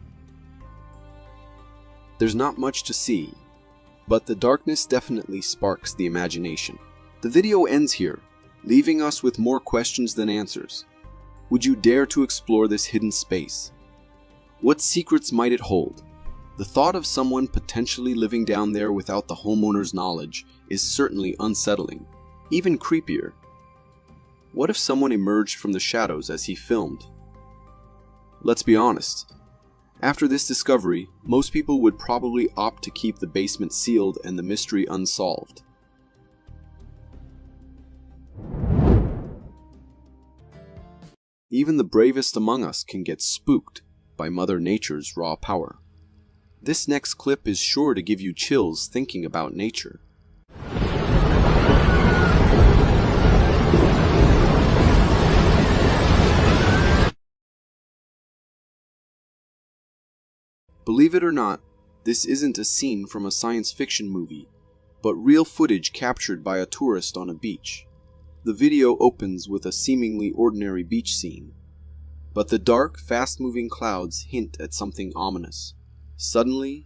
There's not much to see, but the darkness definitely sparks the imagination. The video ends here, leaving us with more questions than answers. Would you dare to explore this hidden space? What secrets might it hold? The thought of someone potentially living down there without the homeowner's knowledge is certainly unsettling, even creepier. What if someone emerged from the shadows as he filmed? Let's be honest. After this discovery, most people would probably opt to keep the basement sealed and the mystery unsolved. Even the bravest among us can get spooked by Mother Nature's raw power. This next clip is sure to give you chills thinking about nature. Believe it or not, this isn't a scene from a science fiction movie, but real footage captured by a tourist on a beach. The video opens with a seemingly ordinary beach scene, but the dark, fast-moving clouds hint at something ominous. Suddenly,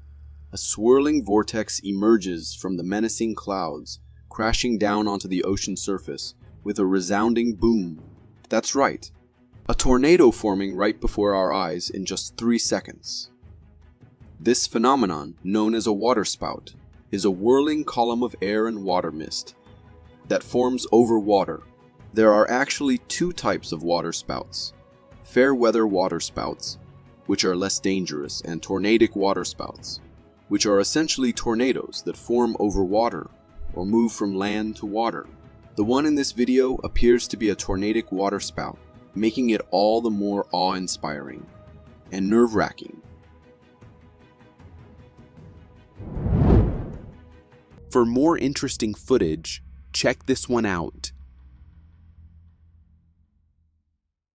a swirling vortex emerges from the menacing clouds, crashing down onto the ocean surface with a resounding boom. That's right, a tornado forming right before our eyes in just 3 seconds. This phenomenon, known as a waterspout, is a whirling column of air and water mist that forms over water. There are actually 2 types of waterspouts: fair weather waterspouts, which are less dangerous, and tornadic waterspouts, which are essentially tornadoes that form over water or move from land to water. The one in this video appears to be a tornadic waterspout, making it all the more awe-inspiring and nerve-wracking. For more interesting footage, check this one out.